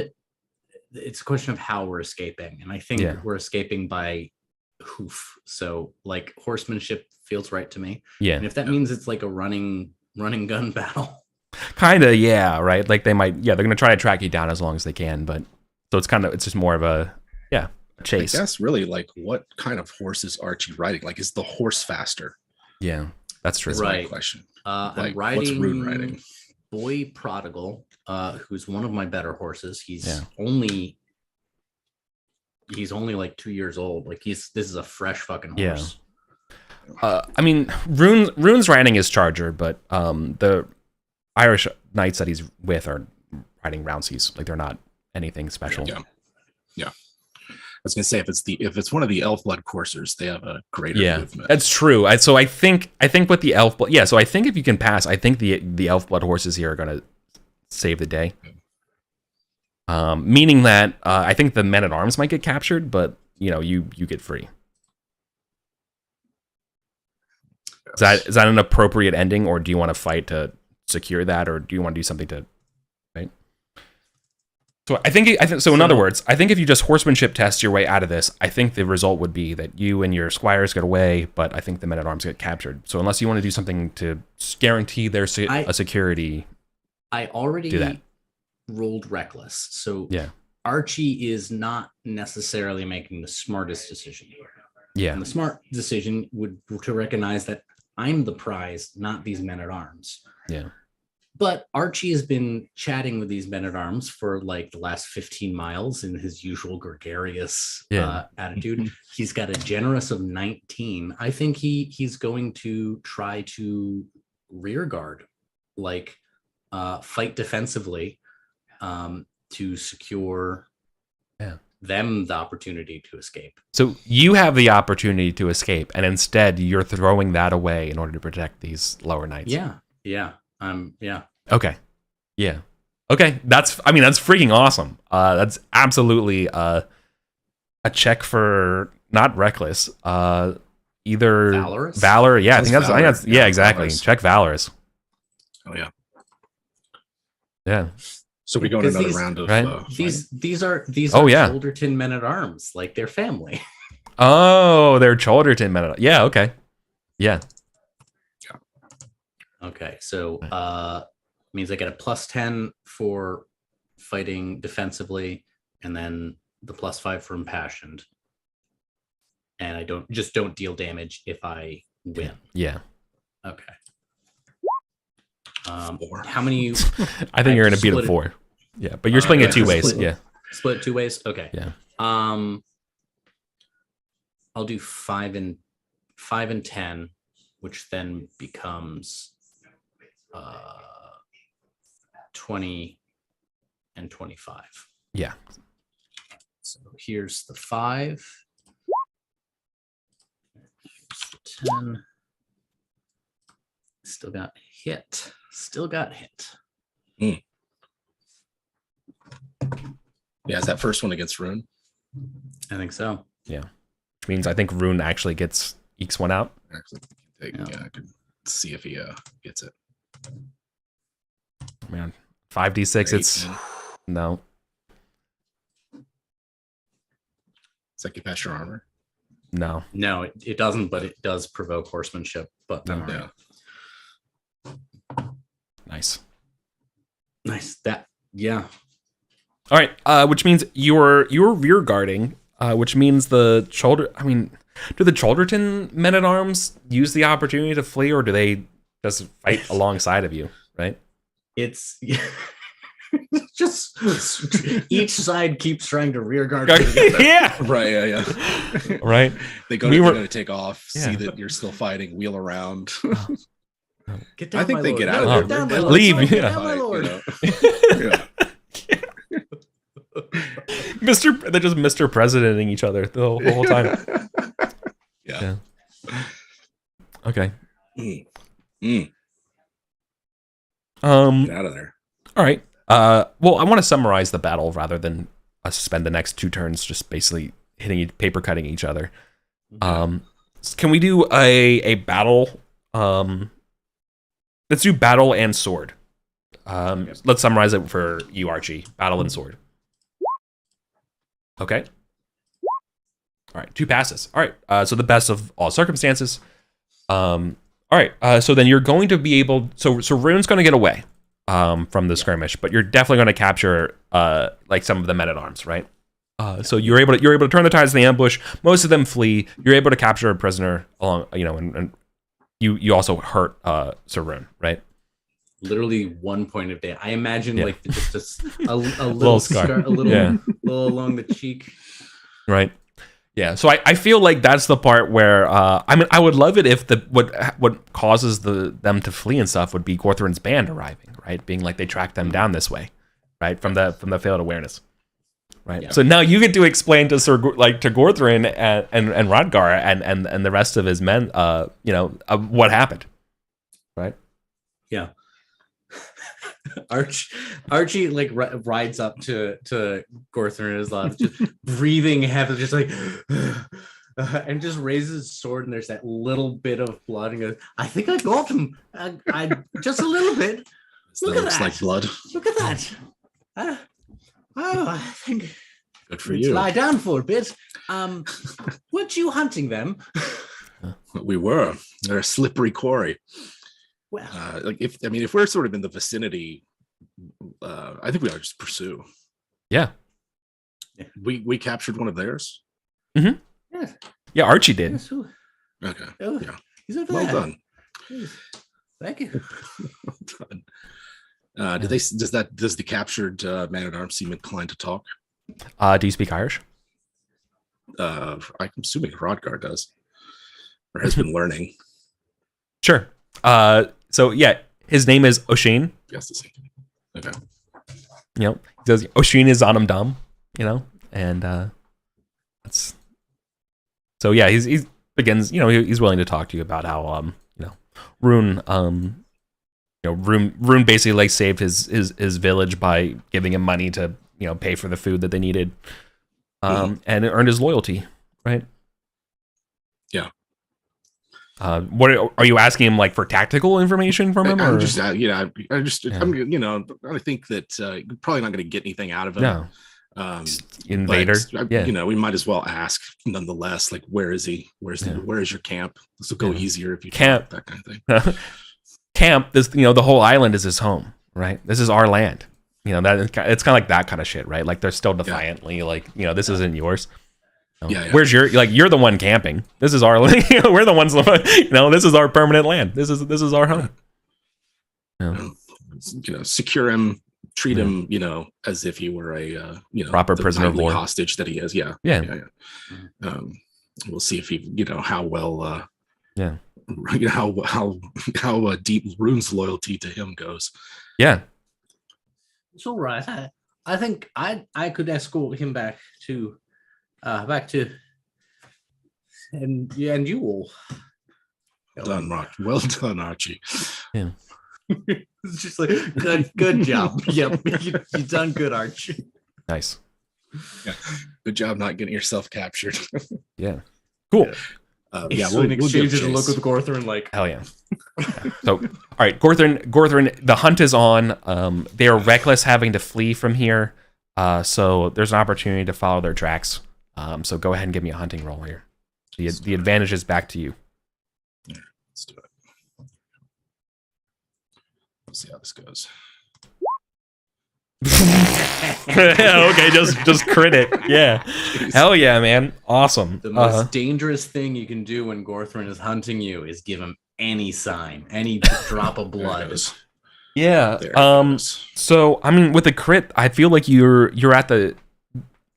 it's a question of how we're escaping, and I think we're escaping by hoof. So like horsemanship feels right to me. Yeah. And if that means it's like a running run and gun battle. Kinda, yeah, right. Like they're gonna try to track you down as long as they can, but so it's just more of a chase. I guess really like what kind of horse is Archie riding? Like, is the horse faster? Yeah, that's true. That's right. my question. I'm riding what's Rune riding? Boy Prodigal, who's one of my better horses. He's only like 2 years old. Like this is a fresh fucking horse. I mean, Rune's riding his charger, but the Irish knights that he's with are riding Roundseys. Like they're not anything special. Yeah. I was gonna say if it's one of the elf blood coursers, they have a greater movement. That's true. So I think with the elf blood, so I think if you can pass, I think the elf blood horses here are gonna save the day. Meaning that I think the men at arms might get captured, but you get free. Is that an appropriate ending, or do you want to fight to secure that, or do you want to do something to right? So I think so. In other words, I think if you just horsemanship test your way out of this, I think the result would be that you and your squires get away, but I think the men at arms get captured. So unless you want to do something to guarantee their security, I already do that. Rolled reckless. So Archie is not necessarily making the smartest decision here. Yeah, and the smart decision would to recognize that I'm the prize, not these men at arms. Yeah. But Archie has been chatting with these men at arms for like the last 15 miles in his usual gregarious attitude. He's got a generous of 19. I think he's going to try to rear guard, like fight defensively to secure them the opportunity to escape. So you have the opportunity to escape, and instead you're throwing that away in order to protect these lower knights. Yeah. Okay. Yeah. Okay. That's freaking awesome. That's absolutely a check for not reckless. Either Valorous? Valor. Yeah, I think that's Valorous. Exactly. Valorous. Check Valorous. Oh yeah. Yeah. So we go in another round of these are Cholderton men at arms, like they're family. Oh, they're Cholderton men at arms. Yeah. Okay. Yeah. Okay, so means I get a +10 for fighting defensively, and then the +5 for impassioned, and I don't deal damage if I win. Yeah. Okay. How many? I think you're gonna beat it 4. Yeah, but you're splitting it 2 ways. Split 2 ways. Okay. Yeah. I'll do 5 and 10, which then becomes 20 and 25. Yeah. So here's the 5. Here's the 10. Still got hit. Yeah, is that first one against Rune? I think so. Yeah. Which means I think Rune actually ekes one out. Actually, I can see if he gets it. Man, 5d6. It's no. Does that get past your armor? No, it doesn't. But it does provoke horsemanship. But yeah. Nice. That All right. Which means you're rear guarding. Which means do the Cholderton men at arms use the opportunity to flee, or do they just fight alongside of you? Right. It's just each side keeps trying to rear guard. Yeah. Right. Yeah. Right. They go to take off, see that you're still fighting, wheel around. Get down, I think they Lord. get out of there. Leave. Get down, my Lord. Yeah. They're just Mr. Presidenting each other the whole time. Yeah. Okay. Get out of there. All right. Well, I want to summarize the battle rather than us spend the next 2 turns just basically paper cutting each other. Can we do a battle? Let's do battle and sword. Let's summarize it for you, Archie. Battle and sword. Okay. All right. 2 passes. All right. So the best of all circumstances. All right. So then you're going to be able. So Rune's going to get away from the skirmish, but you're definitely going to capture like some of the men at arms, right? So you're able to turn the tides in the ambush. Most of them flee. You're able to capture a prisoner along, and you also hurt Sir Rune, right? Literally 1 point of damage. I imagine like just a little scar, a little along the cheek. Right. Yeah. So I feel like that's the part where I would love it if what causes them to flee and stuff would be Gorthrin's band arriving, right? Being like they track them down this way, right? From the failed awareness. Right. Yeah. So now you get to explain to to Gorthrin and Rodgar and the rest of his men what happened. Right? Yeah. Archie like rides up to Gorthrin and his love, just breathing heavily, just like and just raises his sword, and there's that little bit of blood, and goes, I think I got him. I just a little bit. Look at that. Looks like blood. Look at that. I think good for you. Lie down for a bit. Weren't you hunting them? We were. They're a slippery quarry. Well, if we're sort of in the vicinity, I think we ought to just pursue. Yeah. We captured one of theirs. Mm-hmm. Yeah. Yeah, Archie did. Yes. Okay. Oh, yeah. He's over well there. Done. Thank you. Well done. Does the captured man at arms seem inclined to talk? Do you speak Irish? I'm assuming Rodgar does, or has been learning. Sure. So yeah, his name is O'Shane. Yes, the same. Okay. He says O'Shane is on him dumb, and that's. So yeah, he begins. He's willing to talk to you about how Rune Rune basically like saved his village by giving him money to pay for the food that they needed, and it earned his loyalty, right? Yeah. What are you asking him, like, for tactical information from him? I'm just, I think that you're probably not going to get anything out of him. No. Invader. But, we might as well ask nonetheless, like, where is he? Where is your camp? This will go easier if you camp, that kind of thing. Camp. This, the whole island is his home, right? This is our land. That it's kind of like that kind of shit, right? Like they're still defiantly like, this isn't yours. Where's you're the one camping. This is our land. We're the ones. This is our permanent land. This is our home. Secure him, treat him, as if he were a proper prisoner of war hostage that he is. Yeah. We'll see if he, how well, how deep Rune's loyalty to him goes. Yeah. It's all right. I think I could escort him back to and you all. Well done, Rock. Well done, Archie. Yeah. It's just like good job. Yep, you've done good, Archie. Nice. Yeah. Good job not getting yourself captured. Yeah. Cool. We'll exchange a look with Gorthrin, like hell yeah. So, all right, Gorthrin, the hunt is on. They are reckless having to flee from here. So there's an opportunity to follow their tracks. So go ahead and give me a hunting roll here. The advantage is back to you. Yeah, let's do it. Let's see how this goes. Okay, just crit it. Yeah. Jeez. Hell yeah, man. Awesome. The most dangerous thing you can do when Gorthrin is hunting you is give him any sign, any drop of blood. Yeah. So with a crit, I feel like you're at the,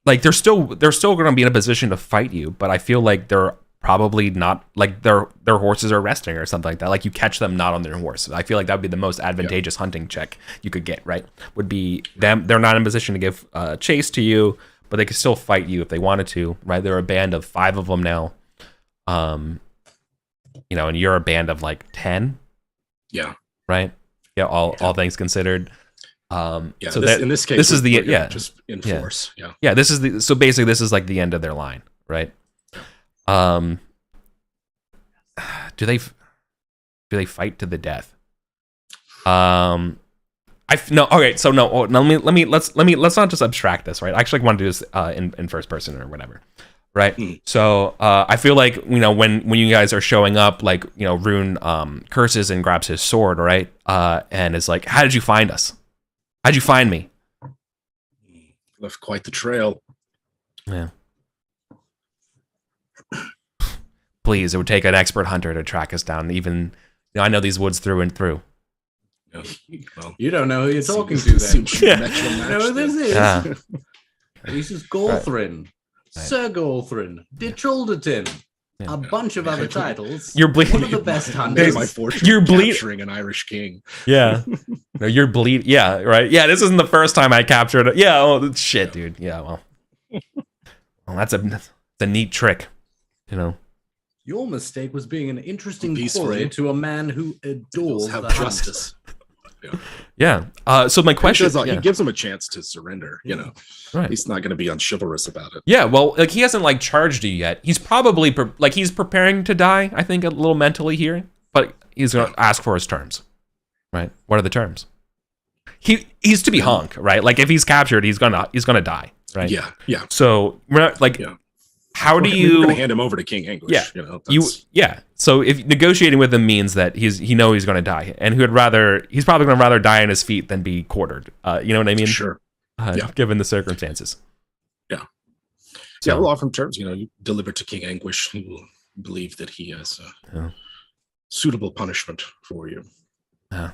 like, they're still going to be in a position to fight you, but I feel like they're probably not, like, their horses are resting or something like that. Like, you catch them not on their horse. I feel like that would be the most advantageous hunting check you could get, right? Would be them. They're not in position to give chase to you, but they could still fight you if they wanted to, right? They're a band of 5 of them now. And you're a band of like 10. Yeah. Right. Yeah. All things considered. So in this case, this is the just enforce. Yeah. Yeah. This is basically this is like the end of their line, right? Do they fight to the death? Let's not just abstract this, right? I actually want to do this in first person or whatever, right? So I feel like, you know, when you guys are showing up, like, you know, Rune curses and grabs his sword, right? And is like, how did you find us? How'd you find me? Left quite the trail. Yeah. Please, it would take an expert hunter to track us down. Even, you know, I know these woods through and through. Yeah. Well, you don't know who you're talking to then. You know who this is? Yeah. This is Gawthrin. Right. Sir Gawthrin. Ditchalderton. Yeah. A bunch of other titles. You're bleeding. One of the best hunters. My fortune. You're capturing an Irish king. Yeah. No, you're bleed. Yeah, right. Yeah, this isn't the first time I captured it. Yeah. Oh shit, dude. Yeah. Well, that's a neat trick. You know. Your mistake was being an interesting quarry to a man who adores have justice. Yeah. So my question he gives him a chance to surrender. You know, right. He's not going to be unchivalrous about it. Yeah. Well, like he hasn't like charged you yet. He's probably he's preparing to die. I think a little mentally here, but he's going to ask for his terms. Right. What are the terms? He's to be hung. Right. Like if he's captured, he's gonna die. Right. Yeah. Yeah. So we're not like. Yeah. How do you hand him over to King Anguish? Yeah, you know, yeah. So if negotiating with him means that he's going to die, and he's probably going to rather die on his feet than be quartered. You know what I mean? Sure. Given the circumstances. Yeah. So, yeah. We'll offer him terms. You know, you deliver to King Anguish. He will believe that he has suitable punishment for you. Yeah.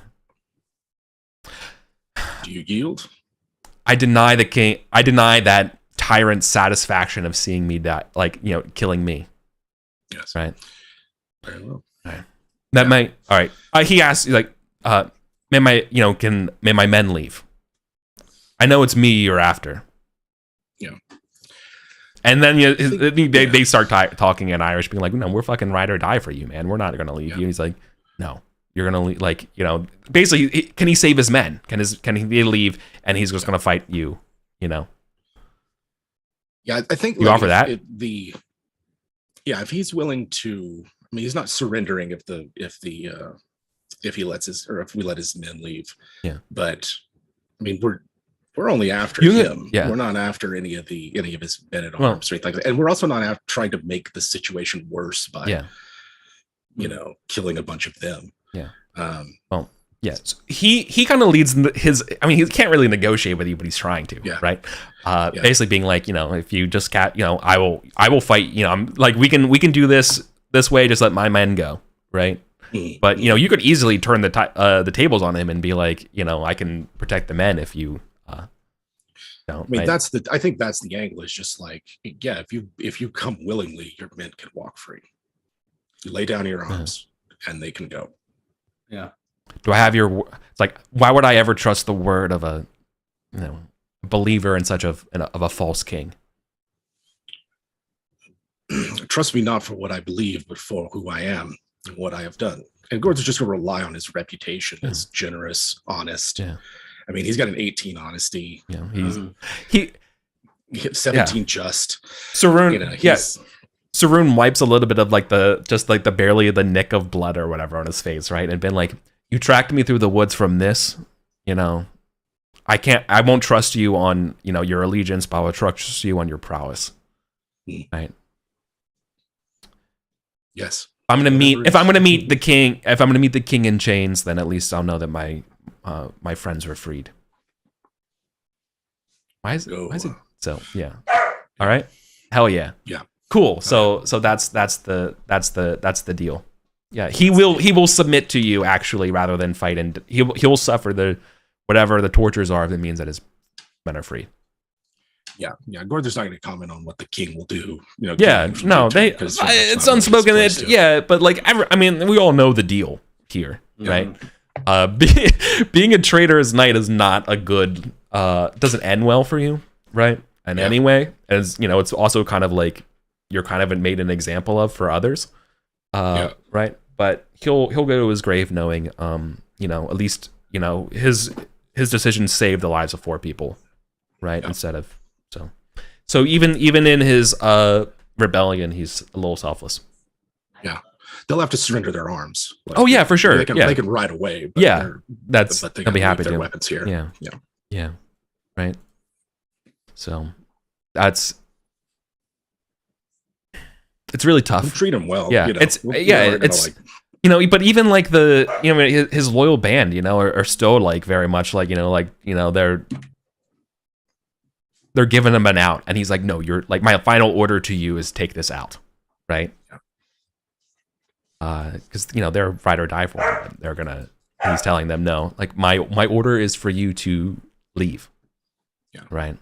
Do you yield? I deny the king. I deny that tyrant's satisfaction of seeing me die, like, you know, killing me. Yes. Right. Very well. All right. That might. All right. He asks, like, may my men leave? I know it's me you're after. Yeah. And then they start talking in Irish, being like, no, we're fucking ride or die for you, man. We're not gonna leave you. He's like, no, you're gonna leave. Like, you know, basically, can he save his men? Can he leave? And he's just gonna fight you. You know. Yeah, I think you offer that. If he's willing to, I mean, he's not surrendering if we let his men leave. Yeah. But I mean, we're only after him. Yeah. We're not after any of his men at arms or anything like that. And we're also not trying to make the situation worse by, you know, killing a bunch of them. Yeah. Well. Yeah, so he kind of leads his. I mean, he can't really negotiate with you, but he's trying to. Yeah. Right. Basically, being like, you know, if you just I will fight. You know, I'm like, we can do this way. Just let my men go. Right. Mm-hmm. But you know, you could easily turn the tables on him and be like, you know, I can protect the men if you. I mean, I think that's the angle. Is just like, yeah, if you come willingly, your men can walk free. You lay down your arms, and they can go. Yeah. Do I have your? It's like, why would I ever trust the word of a, you know, believer in such of a false king? Trust me not for what I believe, but for who I am and what I have done. And Gordon's just going to rely on his reputation as generous, honest. Yeah. I mean, he's got an 18 honesty. Yeah, he 17 just. Sarun, you know, Sarun wipes a little bit of like the barely the nick of blood or whatever on his face, right? And been like, you tracked me through the woods from this, you know, I won't trust you on, you know, your allegiance, but I will trust you on your prowess. Right. Yes. If I'm gonna meet the king in chains, then at least I'll know that my friends were freed. Why is it so? Yeah. All right. Hell yeah. Yeah. Cool. So that's the deal. Yeah. He will submit to you actually rather than fight, and he'll suffer the whatever the tortures are if it means that his men are free. Yeah. Gordon's not going to comment on what the king will do. You know. Yeah. No. It's unspoken. But like, I mean, we all know the deal here, right? Being a traitorous knight is not a good. Doesn't end well for you, right? And anyway, as you know, it's also kind of like you're kind of made an example of for others, right? But he'll go to his grave knowing, you know, at least you know his decision saved the lives of 4 people, right? Yeah. Instead of so even in his rebellion, he's a little selfless. Yeah, they'll have to surrender their arms. Like, oh yeah, for sure. They can ride away. But They'll be happy their to. Weapons here. Yeah, right. So that's it's really tough. We'll treat him well. Yeah, it's but even like his loyal band, are still like very much like they're giving him an out, and he's like, no, you're like, my final order to you is take this out, right? Because they're ride or die for him. They're gonna. He's telling them no. Like my order is for you to leave. Yeah. Right.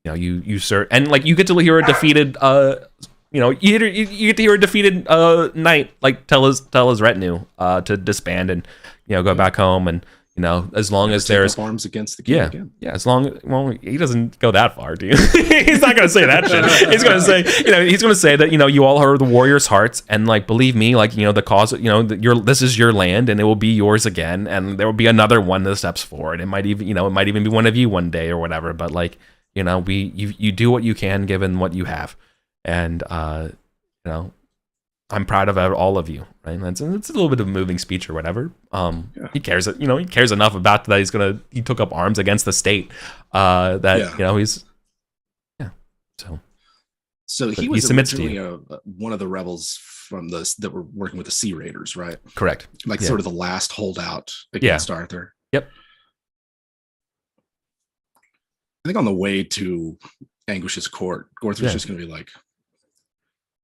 You sir, and like you get to hear a defeated. You get to hear a defeated knight like tell his retinue to disband and go back home, and as long as there's arms against the king again. Yeah, he doesn't go that far, do you? He's not gonna say that shit. He's gonna say that you all are the warriors' hearts, and like believe me, like the cause, this is your land, and it will be yours again, and there will be another one that steps forward. It might even be one of you one day or whatever, but like you do what you can given what you have. And I'm proud of all of you, right? It's a little bit of a moving speech or whatever. He cares, he cares enough about that he took up arms against the state he's So he was originally one of the rebels from that were working with the Sea Raiders, right? Correct. Like sort of the last holdout against Arthur. Yep. I think on the way to Anguish's court, Gorthrum's just going to be like,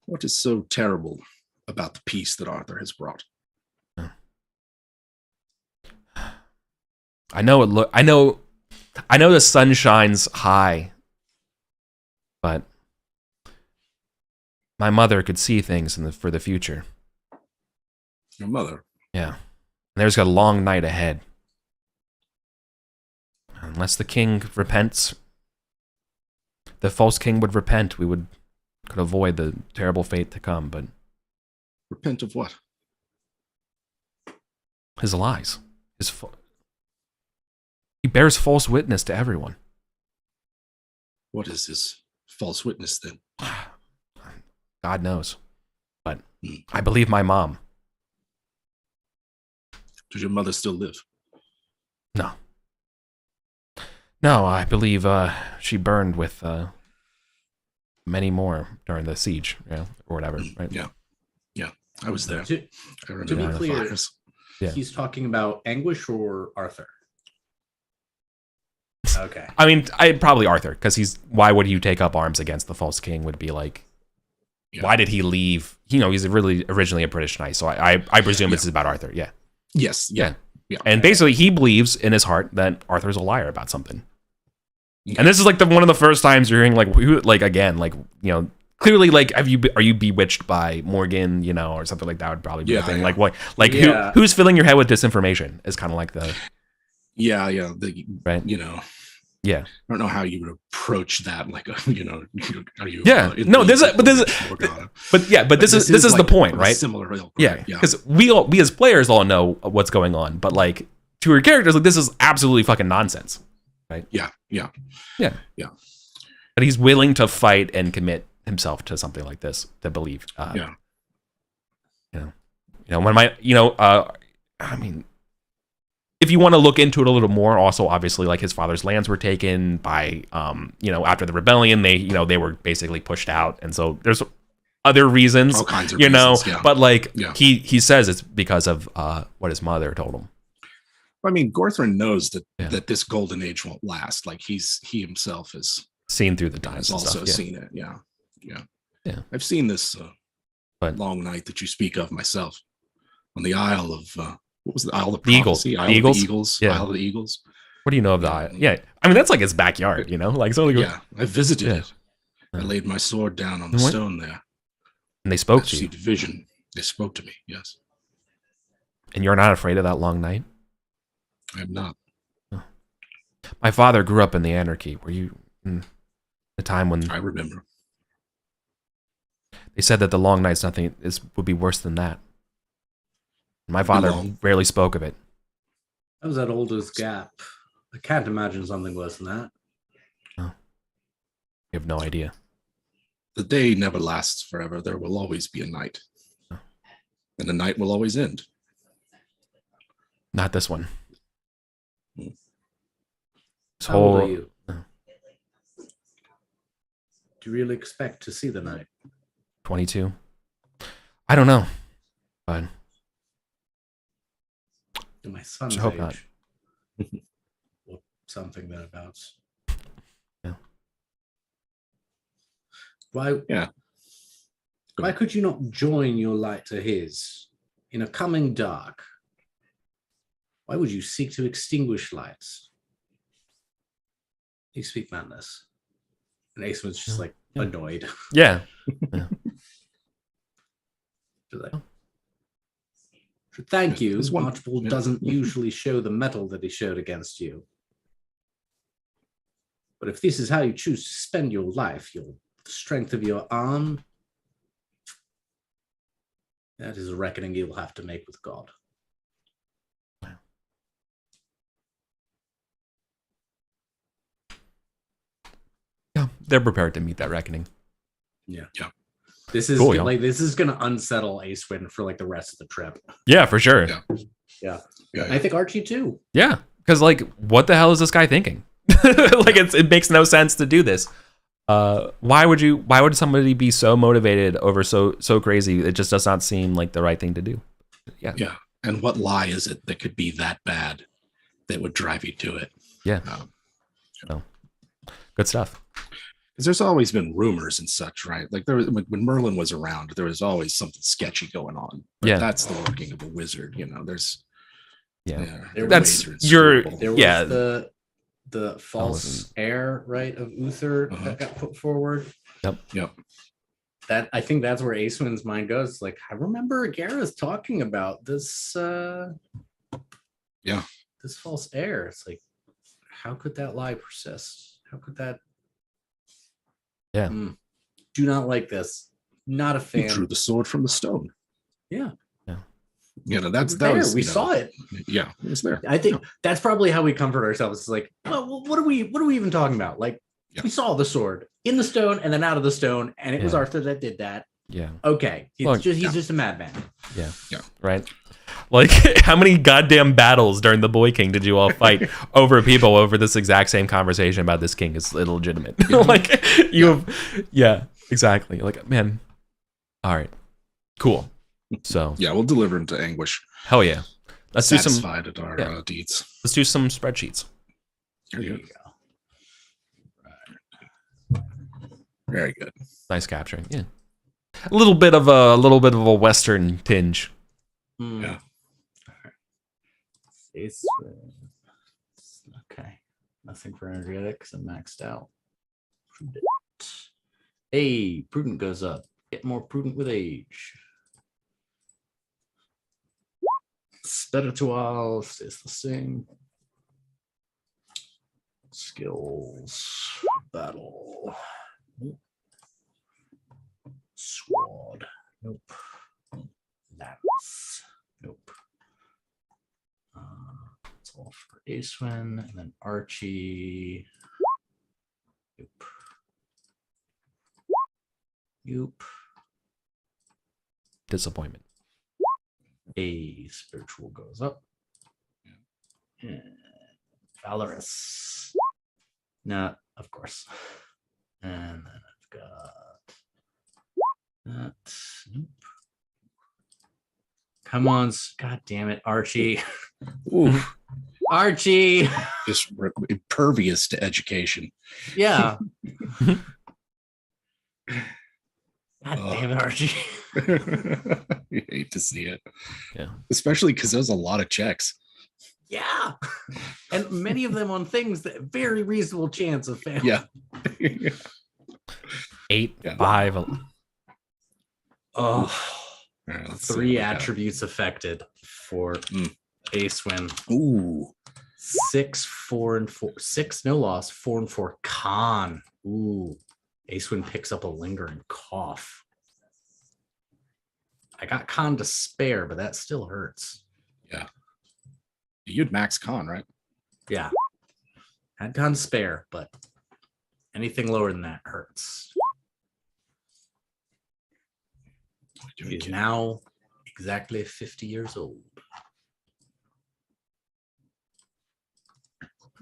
what is so terrible about the peace that Arthur has brought? I know the sun shines high, but my mother could see things for the future. Your mother? Yeah. And there's a long night ahead. Unless the king repents, the false king would repent, we could avoid the terrible fate to come, but... Repent of what? His lies. He bears false witness to everyone. What is his false witness, then? God knows. But I believe my mom. Does your mother still live? No. No, I believe she burned with many more during the siege, or whatever, right? Yeah. I was there. To be clear, he's talking about Anguish or Arthur? Okay. I mean, probably Arthur, because why would you take up arms against the false king? Would be like, why did he leave? He's really originally a British knight, so I presume this is about Arthur. Yeah. Yes. Yeah. And basically, he believes in his heart that Arthur's a liar about something. Yeah. And this is like one of the first times you're hearing clearly, like, are you bewitched by Morgan, or something like that would probably be a thing. Like what, like who's filling your head with disinformation is kind of like the right. Yeah. I don't know how you would approach that. Like, are you? No, this is the point, right? Similar. Yeah. Because we as players all know what's going on, but like to your characters, like this is absolutely fucking nonsense, right? Yeah. But he's willing to fight and commit himself to something like this to believe. I mean, if you want to look into it a little more, also obviously like his father's lands were taken by after the rebellion, they were basically pushed out, and so there's other reasons, all kinds of reasons, but like he says it's because of what his mother told him. I mean, Gorthron knows that this golden age won't last. Like he himself has seen through the times. Has also seen it. Yeah. I've seen this long night that you speak of myself on the Isle of what was the Isle of Prophecy? Isle of the Eagles. Yeah. Isle of the Eagles. What do you know of the Isle? Yeah, I mean that's like his backyard. Like so. I visited it. I laid my sword down on the stone there. And they spoke to you. Vision. They spoke to me. Yes. And you're not afraid of that long night? I'm not. Oh. My father grew up in the anarchy. Were you in the time when I remember? They said that the long nights would be worse than that. My father rarely spoke of it. That was that Oldest Gap. I can't imagine something worse than that. Oh. You have no idea. The day never lasts forever. There will always be a night. Oh. And the night will always end. Not this one. How old are you? Do you really expect to see the night? 22. I don't know. But my son's hope age. not. Well, something thereabouts. Yeah. Why? Yeah. Why could you not join your light to his in a coming dark? Why would you seek to extinguish lights? You speak madness. And Ace was just like annoyed. Yeah. Like, thank you. Archibald doesn't usually show the metal that he showed against you. But if this is how you choose to spend your life, the strength of your arm, that is a reckoning you will have to make with God. Yeah, they're prepared to meet that reckoning. Yeah. This is cool, this is gonna unsettle Acewin for like the rest of the trip. Yeah, for sure. Yeah. I think Archie too. Yeah, because like, what the hell is this guy thinking? Like, it makes no sense to do this. Why would somebody be so motivated over so crazy? It just does not seem like the right thing to do. Yeah. And what lie is it that could be that bad that would drive you to it? Yeah. Good stuff. Because there's always been rumors and such, right? Like when Merlin was around, there was always something sketchy going on. But that's the working of a wizard, There's that's the false heir, right, of Uther that got put forward. Yep. That I think that's where Acewin's mind goes. Like, I remember Gareth talking about this. This false heir. It's like, how could that lie persist? How could that? Yeah. Do not like this. Not a fan. He drew the sword from the stone. Yeah. We saw it. Yeah, it was there. I think that's probably how we comfort ourselves. It's like, well, what are we even talking about? Like, we saw the sword in the stone and then out of the stone, and it was Arthur that did that. Yeah. Okay. He's just a madman. Yeah. Right. Like, how many goddamn battles during the Boy King did you all fight over people over this exact same conversation about this king is illegitimate? Like, exactly. Like, man. All right. Cool. So we'll deliver him to anguish. Hell yeah. Let's satisfied at our deeds. Let's do some spreadsheets. There you go. Very good. Nice capturing. Yeah. A little bit of a Western tinge. Yeah. Okay. Nothing for energetics. I'm maxed out. Prudent. Hey, prudent goes up. Get more prudent with age. Spiritual stays the same. Skills. Battle. Nope. Squad. Nope. Lance. Nope. It's all for Acewin, and then Archie. Nope. Nope. Disappointment. A spiritual goes up. And Valorous. No, of course. And then I've got that. Nope. Come on, god damn it, Archie. Ooh. Archie. Just impervious to education. Yeah. God damn it, Archie. You hate to see it. Yeah. Especially because there's a lot of checks. Yeah. And many of them on things that very reasonable chance of failing. Yeah. 8, 5. Oh. Right, 3 attributes affected for Acewin. Ooh. 6, 4, and 4. 6, no loss. 4 and 4. Con. Ooh. Acewin picks up a lingering cough. I got con to spare, but that still hurts. Yeah. You'd max con, right? Yeah. Had con to spare, but anything lower than that hurts. He's now exactly 50 years old.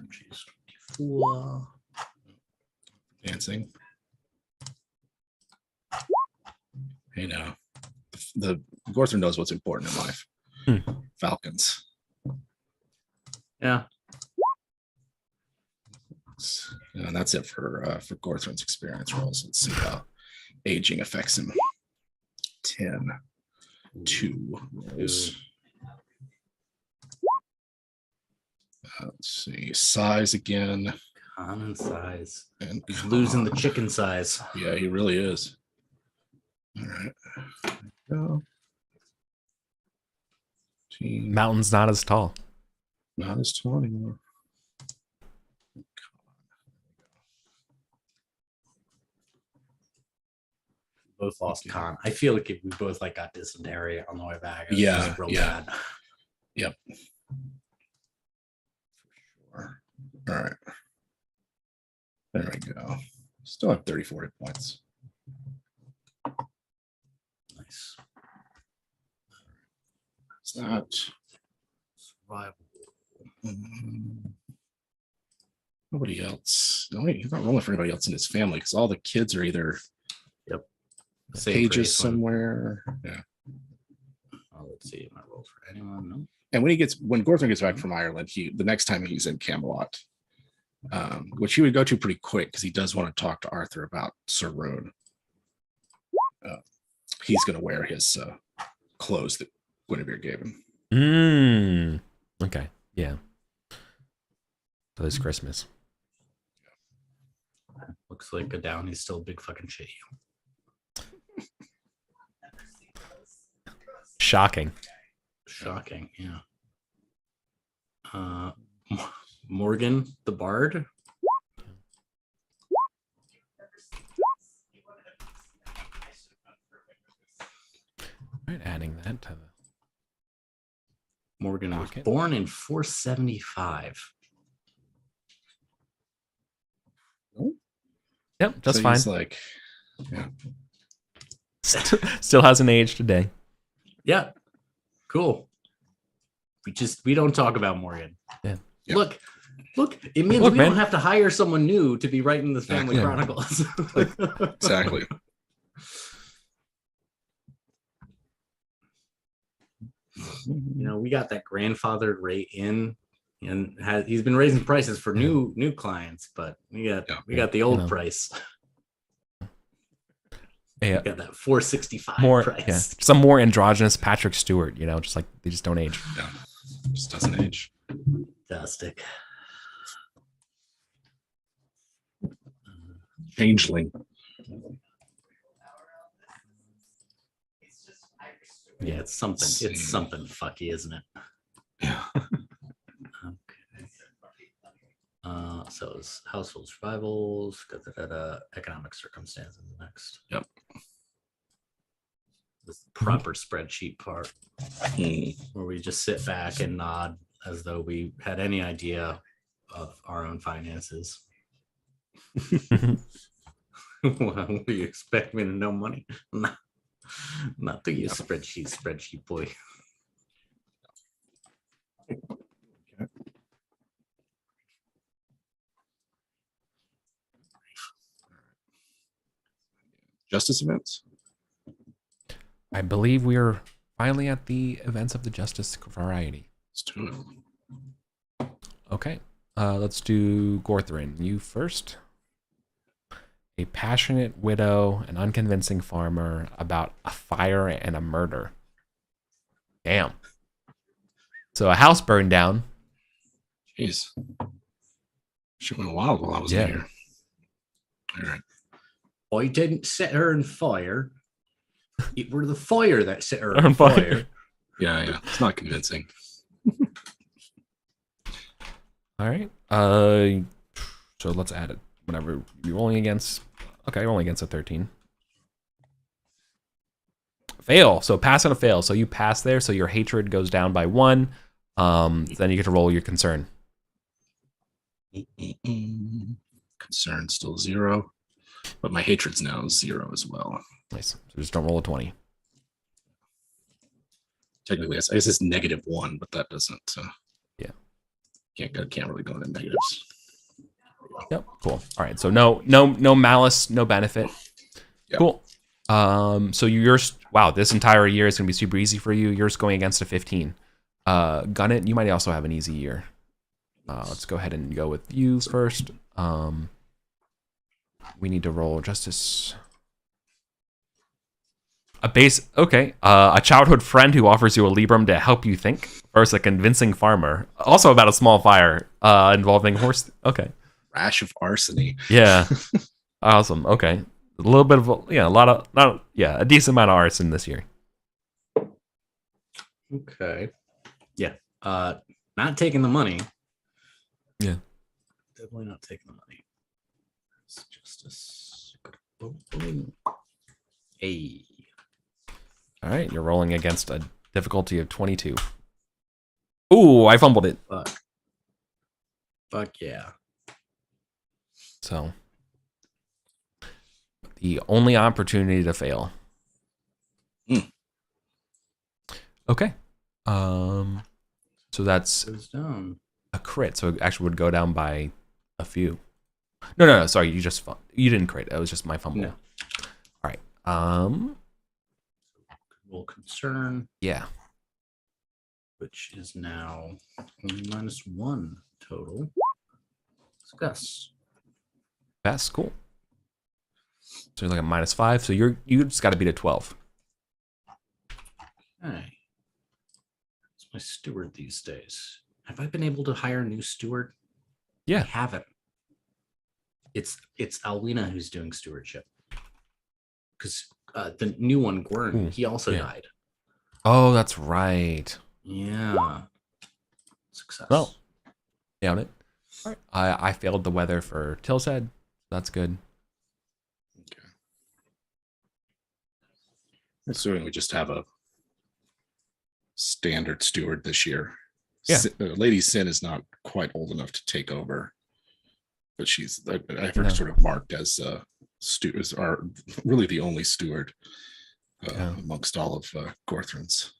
She's 24. Dancing. Hey, now. Gorthron knows what's important in life. Falcons. Yeah. And that's it for Gorthron's experience rolls. Let's see how aging affects him. 10, 2 rolls. Let's see, size again. Common size. And he's losing the chicken size. Yeah, he really is. All right. Go. Mountain's not as tall. Not as tall anymore. Both lost con. I feel like we both got dysentery on the way back. Yeah, bad. Yep. For sure. All right. There we go. Still have 34 hit points. Nice. Is that survival? Nobody else. No, he's not rolling for anybody else in his family because all the kids are either pages somewhere. Yeah. Oh, let's see. My rolls for anyone? No. And when Gorthron gets back from Ireland, the next time he's in Camelot, which he would go to pretty quick because he does want to talk to Arthur about Sir Rune. He's going to wear his clothes that Guinevere gave him. Okay. Yeah. So this Christmas. Looks like Downey's still a big fucking shit. Shocking. Yeah. Morgan the Bard. Right, adding that to the Morgan was born in 475. Yep, that's fine. Yeah. Still hasn't aged today. Yeah. Cool. We don't talk about Morgan. Yeah. Look, it means we don't have to hire someone new to be writing the family chronicles. Exactly. We got that grandfathered rate in, and he's been raising prices for new clients, but we got the old price. Yeah, we got that 465 price. Yeah, some more androgynous Patrick Stewart. Just like they just don't age. Yeah, just doesn't age. Fantastic. Changeling. Yeah, it's something. It's something fucky, isn't it? Yeah. Okay. So it's household survivals, economic circumstances next. Yep. This proper spreadsheet part where we just sit back and nod as though we had any idea of our own finances. Well, do you expect me to know money? Not to use spreadsheet boy. Justice events? I believe we're finally at the events of the justice variety. Let's do it. Okay. Let's do Gorthrin. You first. A passionate widow, an unconvincing farmer, about a fire and a murder. Damn. So a house burned down. Jeez. She went wild while I was in here. All right. I didn't set her on fire. It were the fire that set her on fire. Yeah. It's not convincing. All right. So let's add it. Whenever you're rolling against. Okay, rolling against a 13. Fail. So pass and a fail. So you pass there. So your hatred goes down by 1. Then you get to roll your concern. Concern still 0. But my hatred's now 0 as well. Nice. So just don't roll a 20. Technically, I guess it's -1, but that doesn't. Yeah. Can't really go into negatives. Yep. Cool. All right. So no malice, no benefit. Yep. Cool. So yours, wow, this entire year is going to be super easy for you. Yours going against a 15. Gunnet, you might also have an easy year. Let's go ahead and go with you first. We need to roll justice. A base, okay. A childhood friend who offers you a Librum to help you think. Versus a convincing farmer. Also about a small fire involving horse. Okay. Rash of arsony. Yeah. Awesome. Okay. A little bit of, a decent amount of arson this year. Okay. Yeah. Not taking the money. Yeah. Definitely not taking the money. It's justice. Hey. All right, you're rolling against a difficulty of 22. Ooh, I fumbled it. Fuck yeah. So, the only opportunity to fail. Okay. So that's a crit. So it actually would go down by a few. No. Sorry, you didn't crit. It was just my fumble. No. All right. Roll concern. Yeah. Which is now only -1 total. Discuss. That's cool. So you're like a -5. So you just got to beat a 12. Okay. It's my steward these days. Have I been able to hire a new steward? Yeah. I haven't. It's Alwina who's doing stewardship. Because the new one, Gwern, he also died. Oh, that's right. Yeah. Success. Well, down it. All right. I failed the weather for Tilshead. That's good. Okay. Assuming we just have a standard steward this year. Yeah. Lady Sin is not quite old enough to take over, but I have her sort of marked as stewards are really the only steward amongst all of Gorthrin's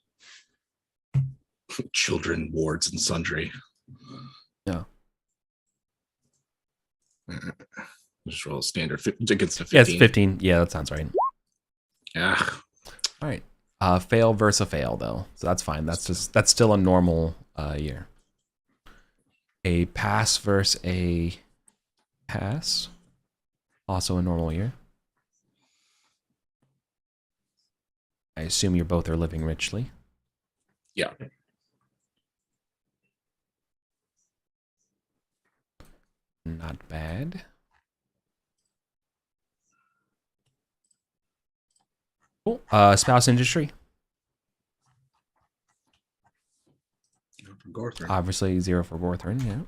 children, wards, and sundry. Yeah. Just roll standard against a 15. Yeah, it's 15. Yeah, that sounds right. Yeah. All right. Fail versus a fail though, so that's fine. That's still a normal year. A pass versus a pass, also a normal year. I assume you both are living richly. Yeah. Not bad. Cool. Spouse industry. For Gorthrin. Obviously 0 for Gorthrin, yeah.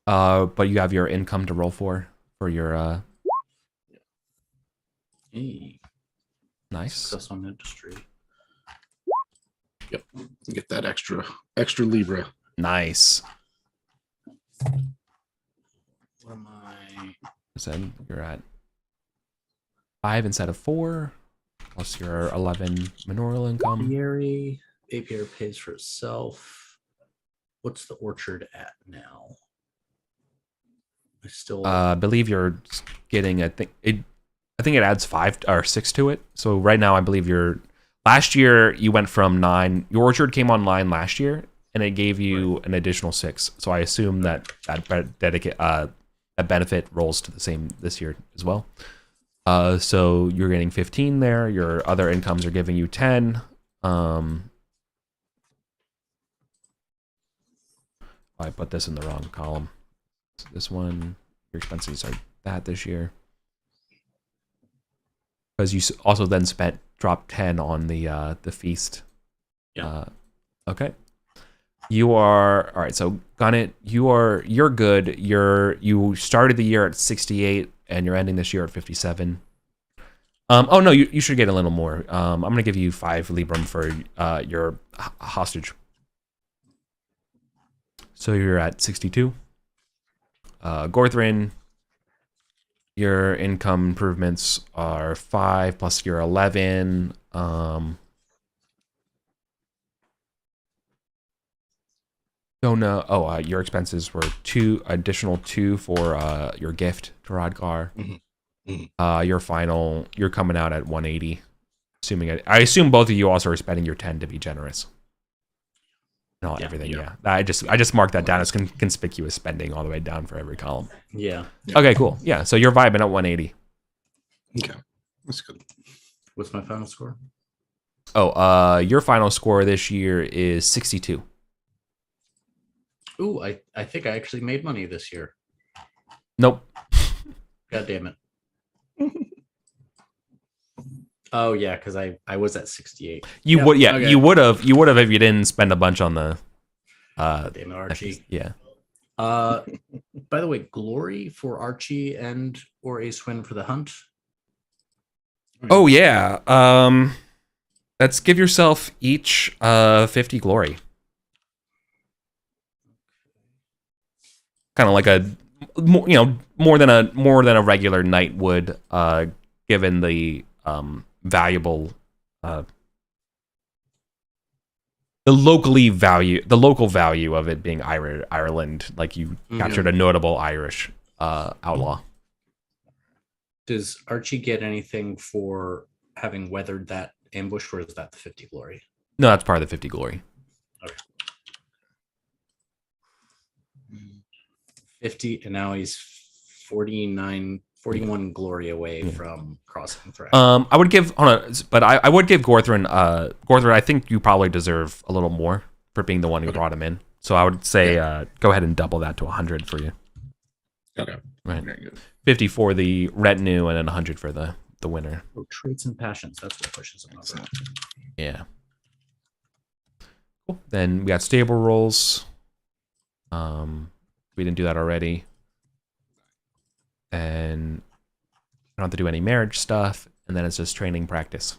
But you have your income to roll for your Hey. Nice. Success on industry. Yep. Get that extra Libra. Nice. What am I? Said you're at 5 instead of 4, plus your 11 manorial income. Apiary pays for itself. What's the orchard at now? I still believe you're getting I think it adds 5 or 6 to it. So right now I believe last year you went from 9. Your orchard came online last year and it gave you an additional 6. So I assume that benefit rolls to the same this year as well. So you're getting 15 there. Your other incomes are giving you 10. I put this in the wrong column. So this one, your expenses are that this year. Because you also then dropped 10 on the feast. Yeah. Okay. You are all right. So Gunnet, you're good. You started the year at 68 and you're ending this year at 57. Oh no, you should get a little more. I'm gonna give you 5 Librum for your hostage. So you're at 62. Gorthrin, your income improvements are 5 plus your 11. Your expenses were 2 for your gift to Rodgar. Mm-hmm. Your final, you're coming out at 180. I assume both of you also are spending your 10 to be generous. Not everything, yeah. I just marked that down as conspicuous spending all the way down for every column. Yeah. Okay, cool. Yeah, so you're vibing at 180. Okay, that's good. What's my final score? Oh, your final score this year is 62. Ooh, I think I actually made money this year. Nope. God damn it. Oh yeah, because I was at 68. You would have if you didn't spend a bunch on the damn it, Archie. Yeah. By the way, glory for Archie and or Ace Win for the hunt. Oh yeah. Let's give yourself each 50 glory. Kind of like a more than a regular knight would, given the valuable the local value of it being Ireland, like you captured a notable Irish outlaw. Does Archie get anything for having weathered that ambush, or is that the 50 glory? No, that's part of the 50 glory. Okay. 50, and now he's 41 glory away from crossing threat. I would give I would give Gorthrin. Gorthrin, I think you probably deserve a little more for being the one who brought him in. So I would say go ahead and double that to 100 for you. Okay. Right. Very good. 50 for the retinue and then 100 for the winner. Oh, traits and passions. That's what pushes him over. Yeah. Cool. Then we got stable rolls. We didn't do that already. And I don't have to do any marriage stuff, and then it's just training practice.